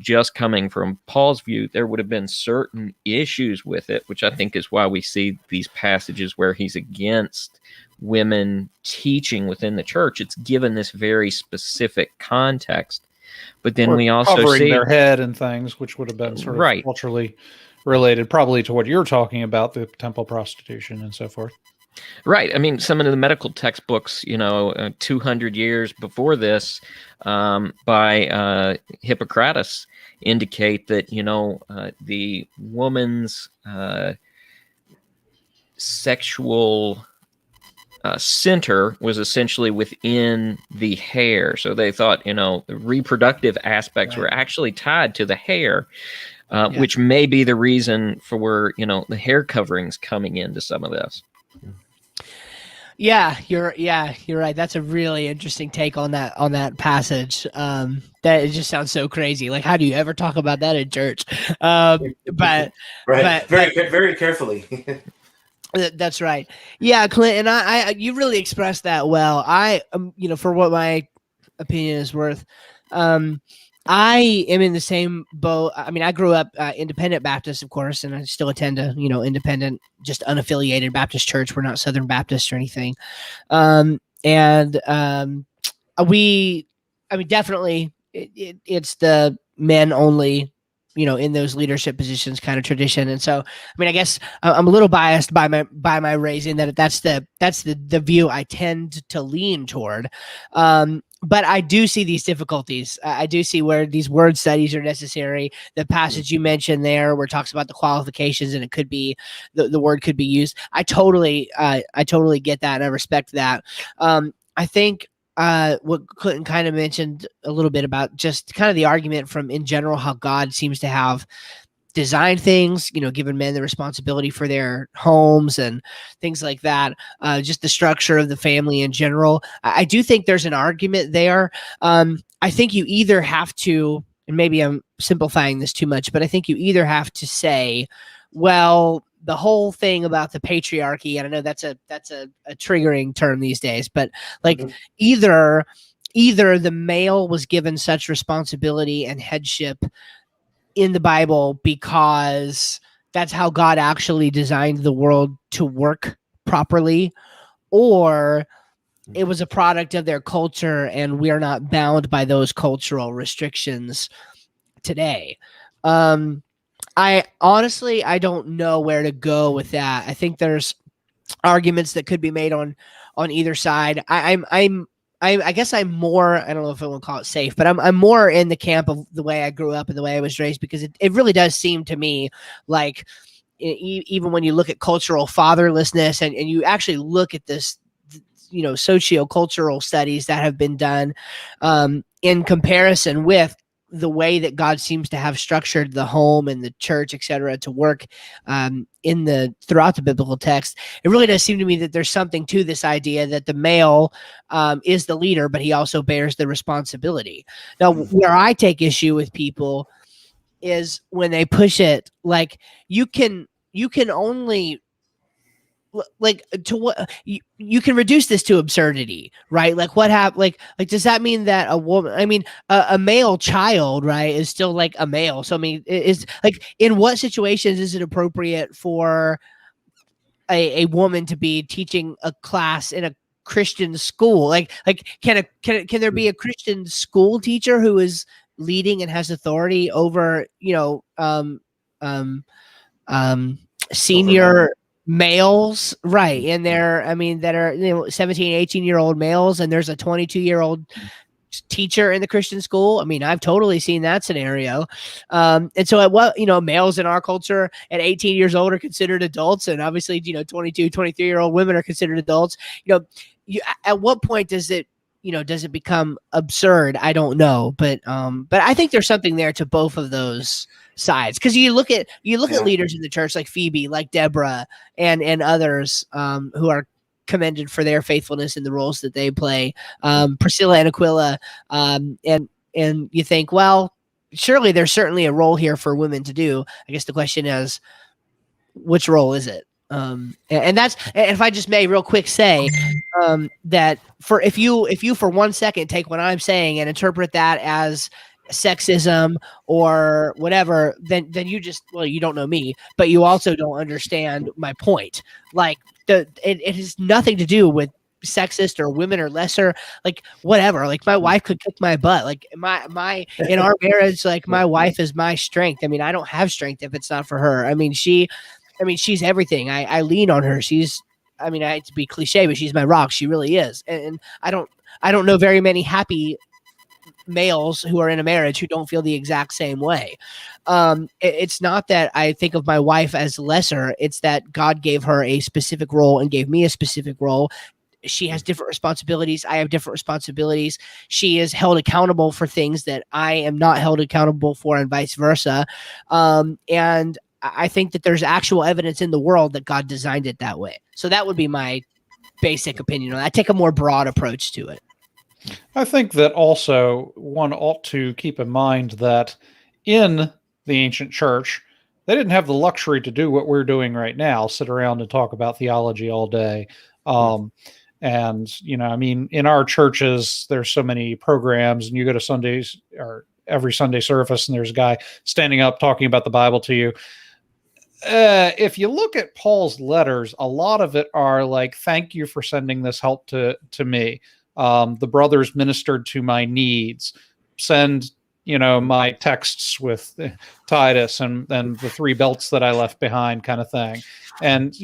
S3: just coming from Paul's view, there would have been certain issues with it, which I think is why we see these passages where he's against women teaching within the church. It's given this very specific context. But then we also
S2: covering
S3: see
S2: their head and things, which would have been sort of culturally related, probably to what you're talking about, the temple prostitution and so forth.
S3: Right. I mean, some of the medical textbooks, 200 years before this, by Hippocrates, indicate that, the woman's sexual center was essentially within the hair. So they thought, the reproductive aspects were actually tied to the hair, which may be the reason for, the hair coverings coming into some of this.
S6: Yeah, you're right. That's a really interesting take on that passage. That it just sounds so crazy. Like, how do you ever talk about that in church? But
S4: very carefully.
S6: That's right. Yeah, Clint, and you really expressed that well. I, for what my opinion is worth, I am in the same boat. I mean, I grew up independent Baptist, of course, and I still attend a independent, just unaffiliated Baptist church. We're not Southern Baptist or anything. And we, I mean, definitely, it's the men only, in those leadership positions kind of tradition. And so, I mean, I guess I'm a little biased by my raising that's the view I tend to lean toward. But I do see these difficulties. I do see where these word studies are necessary. The passage you mentioned there, where it talks about the qualifications, and it could be the word could be used. I totally get that, and I respect that. I think what Clinton kind of mentioned a little bit about just kind of the argument from in general, how God seems to have designed things, given men the responsibility for their homes and things like that, just the structure of the family in general. I do think there's an argument there. I think you either have to, and maybe I'm simplifying this too much, but I think you either have to say, well, the whole thing about the patriarchy, and I know that's a triggering term these days, but like either the male was given such responsibility and headship in the Bible because that's how God actually designed the world to work properly, or it was a product of their culture and we are not bound by those cultural restrictions today. I honestly, I don't know where to go with that. I think there's arguments that could be made on either side. I guess I'm more, I don't know if I want to call it safe, but I'm more in the camp of the way I grew up and the way I was raised, because it really does seem to me like even when you look at cultural fatherlessness and you actually look at this, socio-cultural studies that have been done in comparison with the way that God seems to have structured the home and the church, et cetera, to work throughout the biblical text, it really does seem to me that there's something to this idea that the male is the leader, but he also bears the responsibility. Now, where I take issue with people is when they push it like you can only, like, to what you can reduce this to absurdity, right? Like what happened, like does that mean that a woman, I mean a male child, right, is still like a male? So I mean, is like, in what situations is it appropriate for a woman to be teaching a class in a Christian school? Like can there be a Christian school teacher who is leading and has authority over senior males, right? And that are 17, 18-year-old males, and there's a 22-year-old teacher in the Christian school. I mean, I've totally seen that scenario. And so at what, males in our culture at 18 years old are considered adults, and obviously, 22, 23-year-old women are considered adults. At what point does it become absurd? I don't know, but I think there's something there to both of those sides, because you look at leaders in the church like Phoebe, like Deborah, and others who are commended for their faithfulness in the roles that they play, Priscilla and Aquila, and you think, well, surely there's certainly a role here for women to do. I guess the question is, which role is it? And if I just may real quick say that if you for 1 second take what I'm saying and interpret that as sexism or whatever, then you don't know me, but you also don't understand my point. Like it has nothing to do with sexist or women or lesser, like whatever. Like my wife could kick my butt. Like my in our marriage, like my wife is my strength. I mean, I don't have strength if it's not for her. I mean, she's everything. I lean on her. I hate to be cliche, but she's my rock. She really is. And I don't know very many happy males who are in a marriage who don't feel the exact same way. It's not that I think of my wife as lesser. It's that God gave her a specific role and gave me a specific role. She has different responsibilities. I have different responsibilities. She is held accountable for things that I am not held accountable for, and vice versa. And I think that there's actual evidence in the world that God designed it that way. So that would be my basic opinion on that. I take a more broad approach to it.
S2: I think that also one ought to keep in mind that in the ancient church, they didn't have the luxury to do what we're doing right now, sit around and talk about theology all day. And, I mean, in our churches, there's so many programs, and you go to Sundays or every Sunday service, and there's a guy standing up talking about the Bible to you. If you look at Paul's letters, a lot of it are like, thank you for sending this help to me. The brothers ministered to my needs. Send, my texts with Titus and the 3 belts that I left behind, kind of thing. And,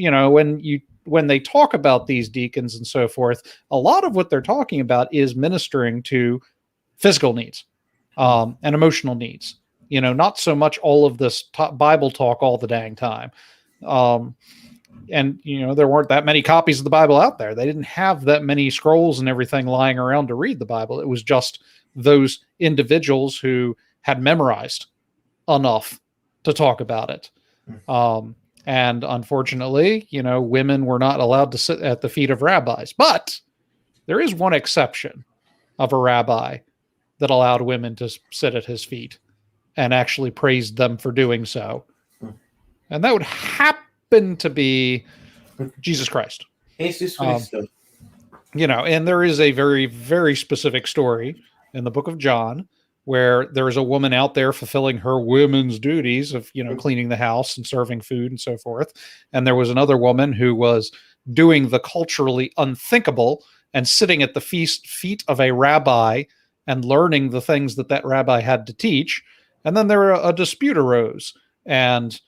S2: when they talk about these deacons and so forth, a lot of what they're talking about is ministering to physical needs and emotional needs. Not so much all of this Bible talk all the dang time. And, there weren't that many copies of the Bible out there. They didn't have that many scrolls and everything lying around to read the Bible. It was just those individuals who had memorized enough to talk about it. And unfortunately, women were not allowed to sit at the feet of rabbis. But there is one exception of a rabbi that allowed women to sit at his feet and actually praised them for doing so. And that would happen to be Jesus Christ.
S4: Jesus Christ.
S2: And there is a very, very specific story in the book of John where there is a woman out there fulfilling her women's duties of, cleaning the house and serving food and so forth. And there was another woman who was doing the culturally unthinkable and sitting at the feet of a rabbi and learning the things that rabbi had to teach. And then a dispute arose. And,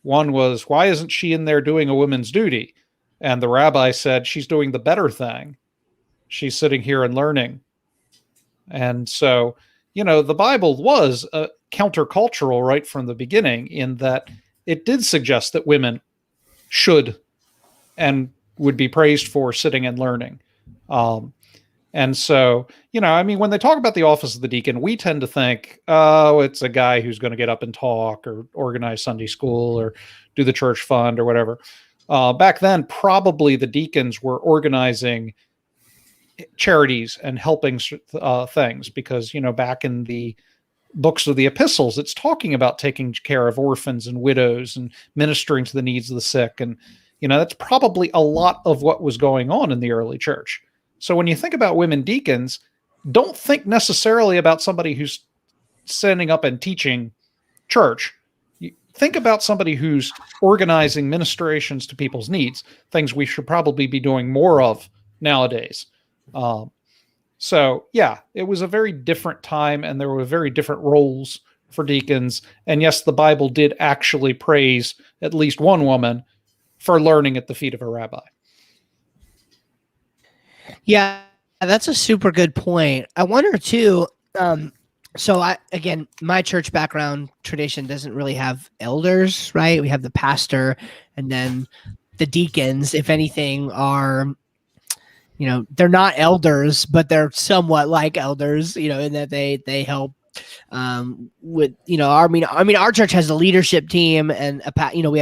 S2: one was, why isn't she in there doing a woman's duty? And the rabbi said, she's doing the better thing. She's sitting here and learning. And so, the Bible was countercultural right from the beginning, in that it did suggest that women should and would be praised for sitting and learning. And so, when they talk about the office of the deacon, we tend to think, oh, it's a guy who's going to get up and talk or organize Sunday school or do the church fund or whatever. Back then, probably the deacons were organizing charities and helping things, because, back in the books of the epistles, it's talking about taking care of orphans and widows and ministering to the needs of the sick. And, that's probably a lot of what was going on in the early church. So when you think about women deacons, don't think necessarily about somebody who's standing up and teaching church. You think about somebody who's organizing ministrations to people's needs, things we should probably be doing more of nowadays. So yeah, it was a very different time, and there were very different roles for deacons. And yes, the Bible did actually praise at least one woman for learning at the feet of a rabbi.
S6: Yeah, that's a super good point. I wonder too. So my church background tradition doesn't really have elders, right? We have the pastor, and then the deacons, if anything, are, they're not elders, but they're somewhat like elders, in that they help with, our church has a leadership team, and we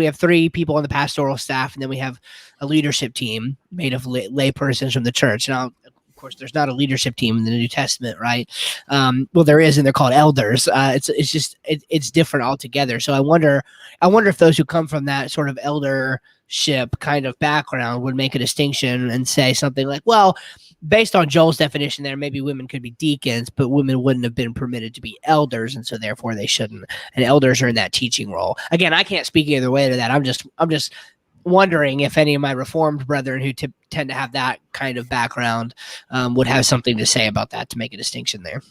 S6: have 3 people on the pastoral staff, and then we have a leadership team made of lay persons from the church. Now, of course, there's not a leadership team in the New Testament, right? Well, there is, and they're called elders. It's different altogether. So I wonder if those who come from that sort of eldership kind of background would make a distinction and say something like, well, based on Joel's definition there, maybe women could be deacons, but women wouldn't have been permitted to be elders, and so therefore they shouldn't. And elders are in that teaching role. Again, I can't speak either way to that. I'm just wondering if any of my Reformed brethren who tend to have that kind of background would have something to say about that, to make a distinction there.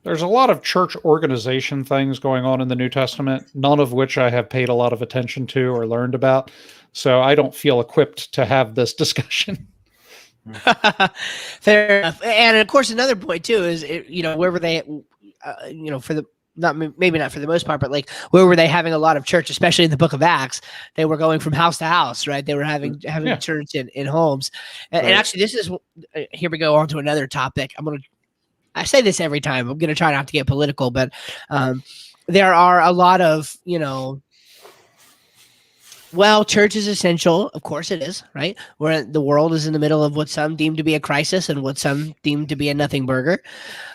S2: There's a lot of church organization things going on in the New Testament, none of which I have paid a lot of attention to or learned about. So I don't feel equipped to have this discussion.
S6: Fair enough. And of course, another point too is, where were they, for the, maybe not for the most part, but like, where were they having a lot of church, especially in the book of Acts? They were going from house to house, right? They were having church in homes. And actually, this is, here we go on to another topic. I say this every time. I'm going to try not to get political, but there are a lot of, church is essential. Of course it is, right? Where the world is in the middle of what some deem to be a crisis and what some deem to be a nothing burger.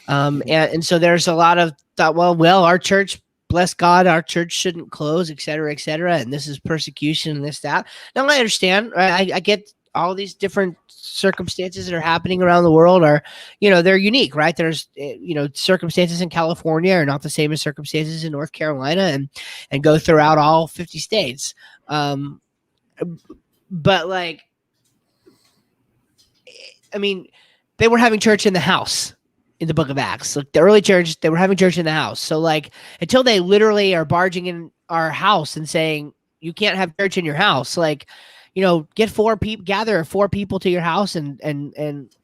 S6: And so there's a lot of thought, well, our church, bless God, our church shouldn't close, et cetera, and this is persecution and this, that. Now I understand, right? I get all these different circumstances that are happening around the world are, they're unique, right? There's, circumstances in California are not the same as circumstances in North Carolina and go throughout all 50 states. But like, I mean, they were having church in the house in the book of Acts. Like the early church, they were having church in the house. So like until they literally are barging in our house and saying, you can't have church in your house, like, get 4 people, gather 4 people to your house and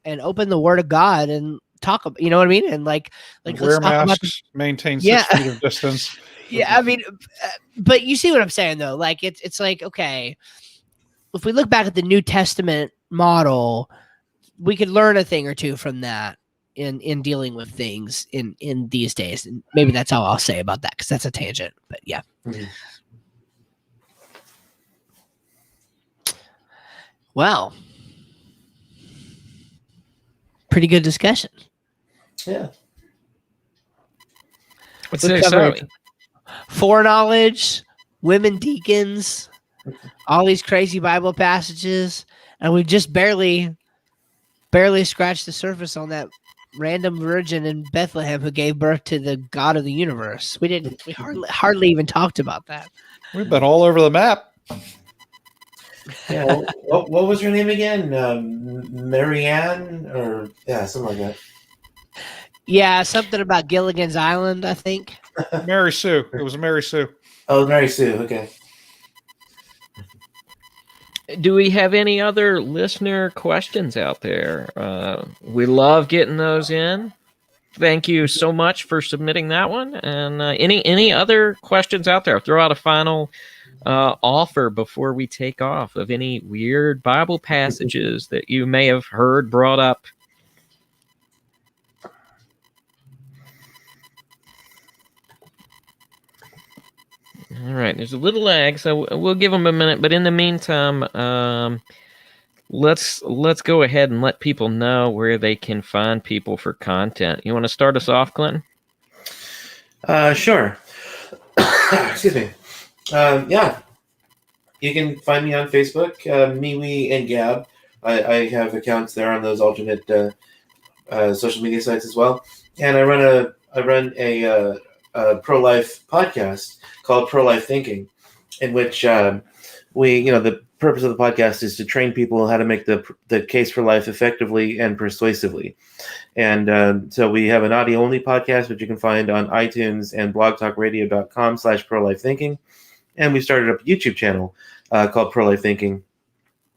S6: open the word of God and talk, you know what I mean? And like
S2: wear masks, maintain 6 feet of distance.
S6: Yeah. I mean, but you see what I'm saying though? Like it's like, okay, if we look back at the New Testament model, we could learn a thing or two from that in dealing with things in these days. And maybe that's all I'll say about that, because that's a tangent. But yeah.
S4: Mm-hmm.
S6: Well, pretty good discussion.
S4: Yeah.
S3: What's
S6: We
S3: the
S6: covered
S3: so?
S6: foreknowledge, women deacons, all these crazy Bible passages, and we've just barely scratched the surface on that random virgin in Bethlehem who gave birth to the God of the universe. We hardly even talked about that.
S2: We've been all over the map.
S4: Yeah. What was her name again? Marianne, or something like that.
S6: Yeah, something about Gilligan's Island, I think.
S2: Mary Sue. It was Mary Sue.
S4: Oh, Mary Sue. Okay.
S3: Do we have any other listener questions out there? We love getting those in. Thank you so much for submitting that one. And any other questions out there? I'll throw out a final offer before we take off of any weird Bible passages that you may have heard brought up. All right, there's a little lag, so we'll give them a minute. But in the meantime, let's go ahead and let people know where they can find people for content. You want to start us off, Clinton?
S4: Sure. Excuse me. Yeah, you can find me on Facebook, MeWe and Gab. I have accounts there on those alternate social media sites as well, and I run a pro-life podcast called Pro-Life Thinking, in which the purpose of the podcast is to train people how to make the case for life effectively and persuasively. And so we have an audio-only podcast, which you can find on iTunes and blogtalkradio.com/pro-life-thinking. And we started up a YouTube channel called Pro-Life Thinking,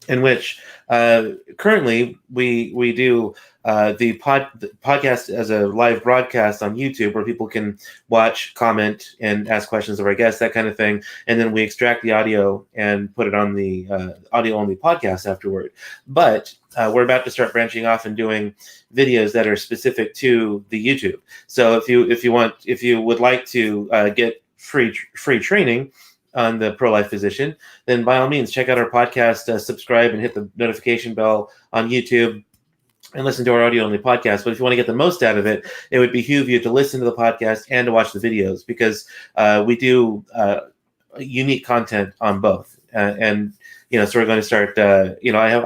S4: in which currently we do the podcast as a live broadcast on YouTube, where people can watch, comment, and ask questions of our guests, that kind of thing. And then we extract the audio and put it on the audio-only podcast afterward. But we're about to start branching off and doing videos that are specific to the YouTube. So if you would like to get free training on the pro-life physician, then by all means check out our podcast, subscribe and hit the notification bell on YouTube and listen to our audio-only podcast. But if you want to get the most out of it, it would behoove you to listen to the podcast and to watch the videos, because we do unique content on both. And so we're going to start. I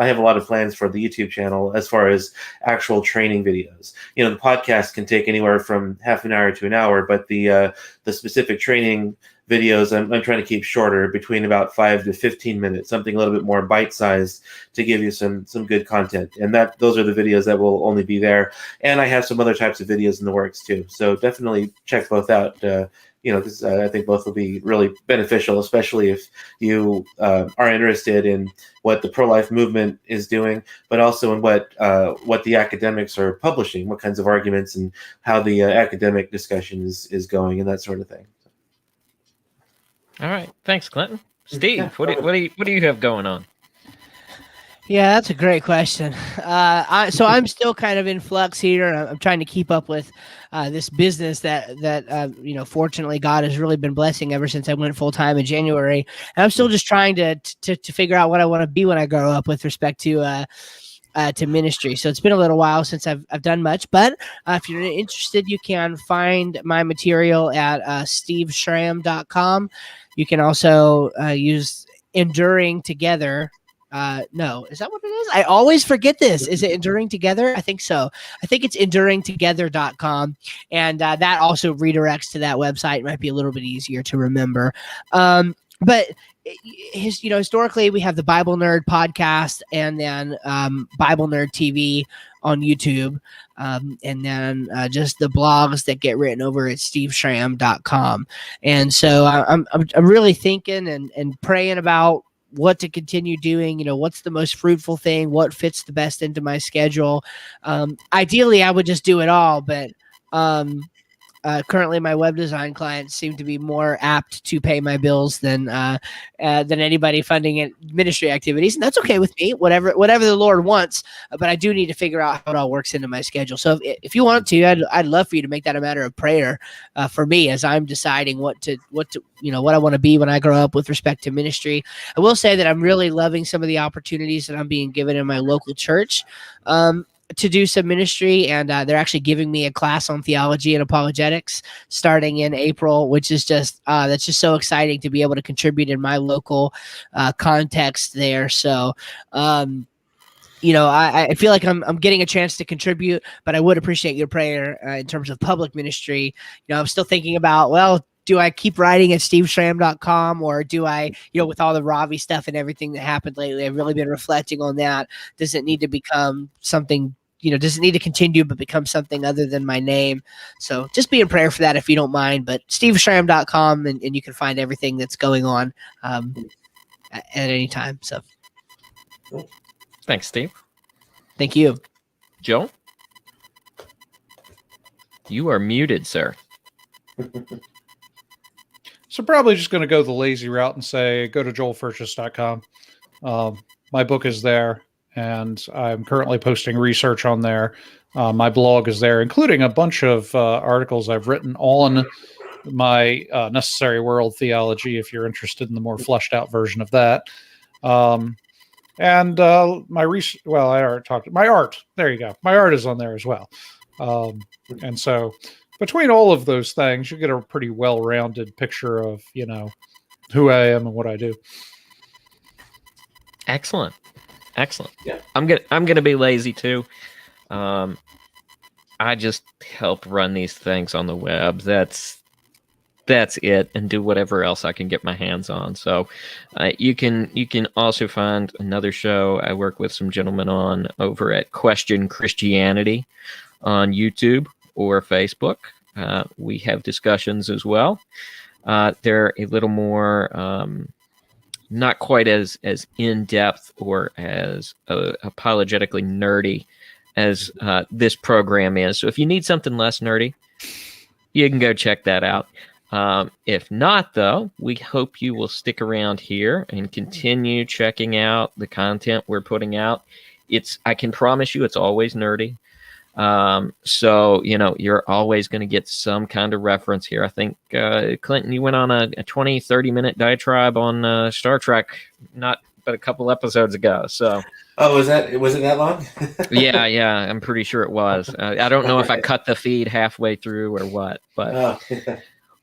S4: have a lot of plans for the YouTube channel as far as actual training videos. The podcast can take anywhere from half an hour to an hour, but the specific training videos I'm trying to keep shorter, between about 5 to 15 minutes, something a little bit more bite-sized to give you some good content. And those are the videos that will only be there. And I have some other types of videos in the works too. So definitely check both out. Because I think both will be really beneficial, especially if you are interested in what the pro-life movement is doing, but also in what the academics are publishing, what kinds of arguments, and how the academic discussion is going, and that sort of thing.
S3: All right, thanks, Clinton. Steve, what do you have going on?
S6: Yeah, that's a great question. So I'm still kind of in flux here. I'm trying to keep up with this business that fortunately God has really been blessing ever since I went full time in January. And I'm still just trying to figure out what I want to be when I grow up with respect to to ministry. So it's been a little while since I've done much, but if you're interested, you can find my material at steveschramm.com. You can also use Enduring Together. No, is that what it is? I always forget this. Is it Enduring Together? I think so. I think it's enduringtogether.com. And that also redirects to that website. It might be a little bit easier to remember. But historically, we have the Bible Nerd podcast and then Bible Nerd TV on YouTube, and then just the blogs that get written over at steveschramm.com. And so I'm really thinking and praying about what to continue doing, what's the most fruitful thing, what fits the best into my schedule. Ideally, I would just do it all, but currently my web design clients seem to be more apt to pay my bills than anybody funding ministry activities. And that's okay with me, whatever the Lord wants. But I do need to figure out how it all works into my schedule. So if you want to, I'd love for you to make that a matter of prayer for me as I'm deciding what I want to be when I grow up with respect to ministry. I will say that I'm really loving some of the opportunities that I'm being given in my local church to do some ministry, and they're actually giving me a class on theology and apologetics starting in April, which is just that's just so exciting to be able to contribute in my local context there. So I feel like I'm getting a chance to contribute, but I would appreciate your prayer in terms of public ministry. I'm still thinking about, well, do I keep writing at steveschramm.com, or do I, with all the Ravi stuff and everything that happened lately, I've really been reflecting on that. Does it need to become something, does it need to continue but become something other than my name? So just be in prayer for that if you don't mind. But steveschramm.com, and you can find everything that's going on at any time. So
S3: Thanks, Steve.
S6: thank you.
S3: Joel? You are muted, sir.
S2: So probably just going to go the lazy route and say, go to joelfurchess.com. My book is there, and I'm currently posting research on there. My blog is there, including a bunch of articles I've written on my Necessary World theology, if you're interested in the more fleshed out version of that. And my I already talked. My art. There you go. My art is on there as well. And so between all of those things, you get a pretty well-rounded picture of, who I am and what I do.
S3: Excellent.
S4: Yeah.
S3: I'm gonna be lazy too. I just help run these things on the web. That's it, and do whatever else I can get my hands on. So you can also find another show I work with some gentlemen on over at Question Christianity on YouTube or Facebook. We have discussions as well. They're a little more not quite as in-depth or as apologetically nerdy as this program is. So if you need something less nerdy, you can go check that out. If not, though, we hope you will stick around here and continue checking out the content we're putting out. I can promise you it's always nerdy. So, you're always going to get some kind of reference here. I think, Clinton, you went on a 20, 30-minute diatribe on Star Trek not but a couple episodes ago. So,
S4: was it that long?
S3: yeah, I'm pretty sure it was. I don't know if I cut the feed halfway through or what, but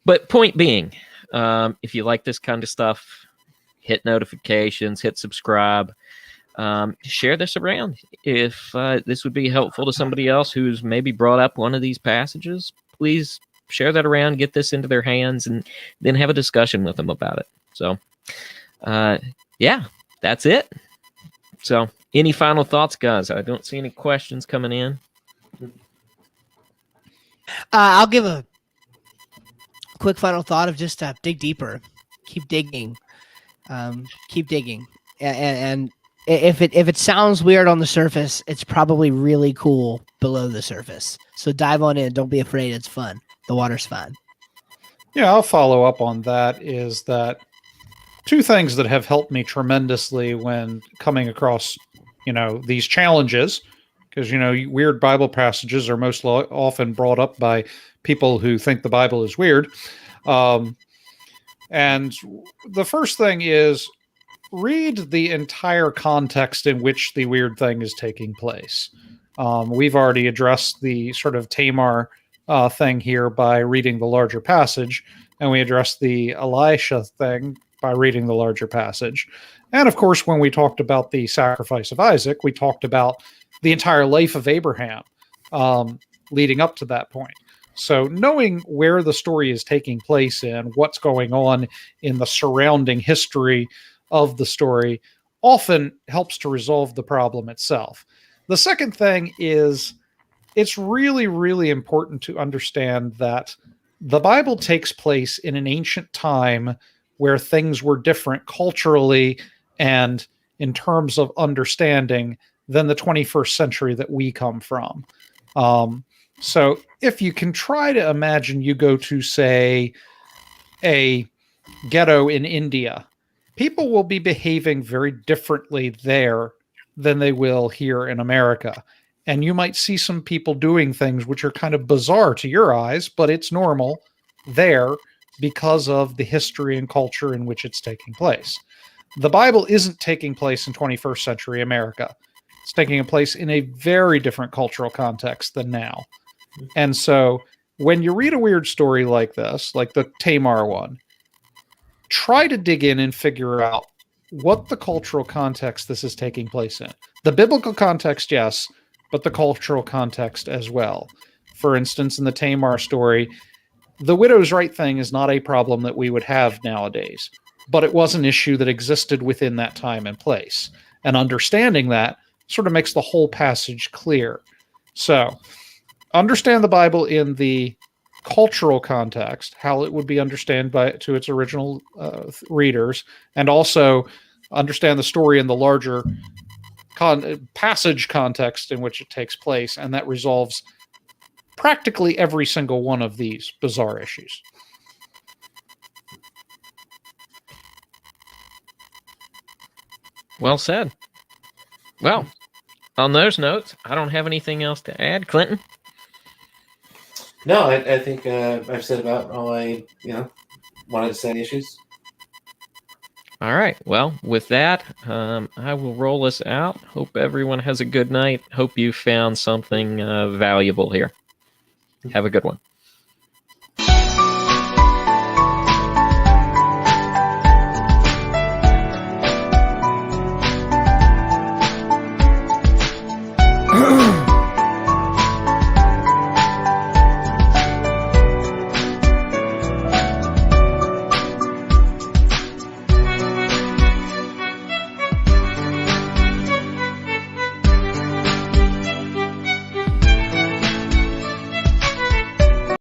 S3: but point being, if you like this kind of stuff, hit notifications, hit subscribe. Share this around. If this would be helpful to somebody else who's maybe brought up one of these passages, please share that around, get this into their hands, and then have a discussion with them about it. So, yeah, that's it. So, any final thoughts, guys? I don't see any questions coming in.
S6: I'll give a quick final thought of just dig deeper, keep digging, and if it sounds weird on the surface, it's probably really cool below the surface. So dive on in. Don't be afraid. It's fun. The water's fun.
S2: Yeah, I'll follow up on that. Is that two things that have helped me tremendously when coming across, these challenges, because, weird Bible passages are most often brought up by people who think the Bible is weird. And the first thing is, read the entire context in which the weird thing is taking place. We've already addressed the sort of Tamar thing here by reading the larger passage, and we addressed the Elisha thing by reading the larger passage. And of course, when we talked about the sacrifice of Isaac, we talked about the entire life of Abraham leading up to that point. So knowing where the story is taking place and what's going on in the surrounding history of the story often helps to resolve the problem itself. The second thing is it's really, really important to understand that the Bible takes place in an ancient time where things were different culturally and in terms of understanding than the 21st century that we come from. So if you can try to imagine you go to, say, a ghetto in India, people will be behaving very differently there than they will here in America. And you might see some people doing things which are kind of bizarre to your eyes, but it's normal there because of the history and culture in which it's taking place. The Bible isn't taking place in 21st century America. It's taking place in a very different cultural context than now. And so when you read a weird story like this, like the Tamar one, try to dig in and figure out what the cultural context this is taking place in. The biblical context, yes, but the cultural context as well. For instance, in the Tamar story, the widow's right thing is not a problem that we would have nowadays, but it was an issue that existed within that time and place. And understanding that sort of makes the whole passage clear. So, understand the Bible in the cultural context, how it would be understood to its original readers, and also understand the story in the larger passage context in which it takes place, and that resolves practically every single one of these bizarre issues.
S3: Well said. Well, on those notes, I don't have anything else to add. Clinton?
S4: No, I think I've said about all I wanted to say on the issues.
S3: All right. Well, with that, I will roll us out. Hope everyone has a good night. Hope you found something valuable here. Have a good one.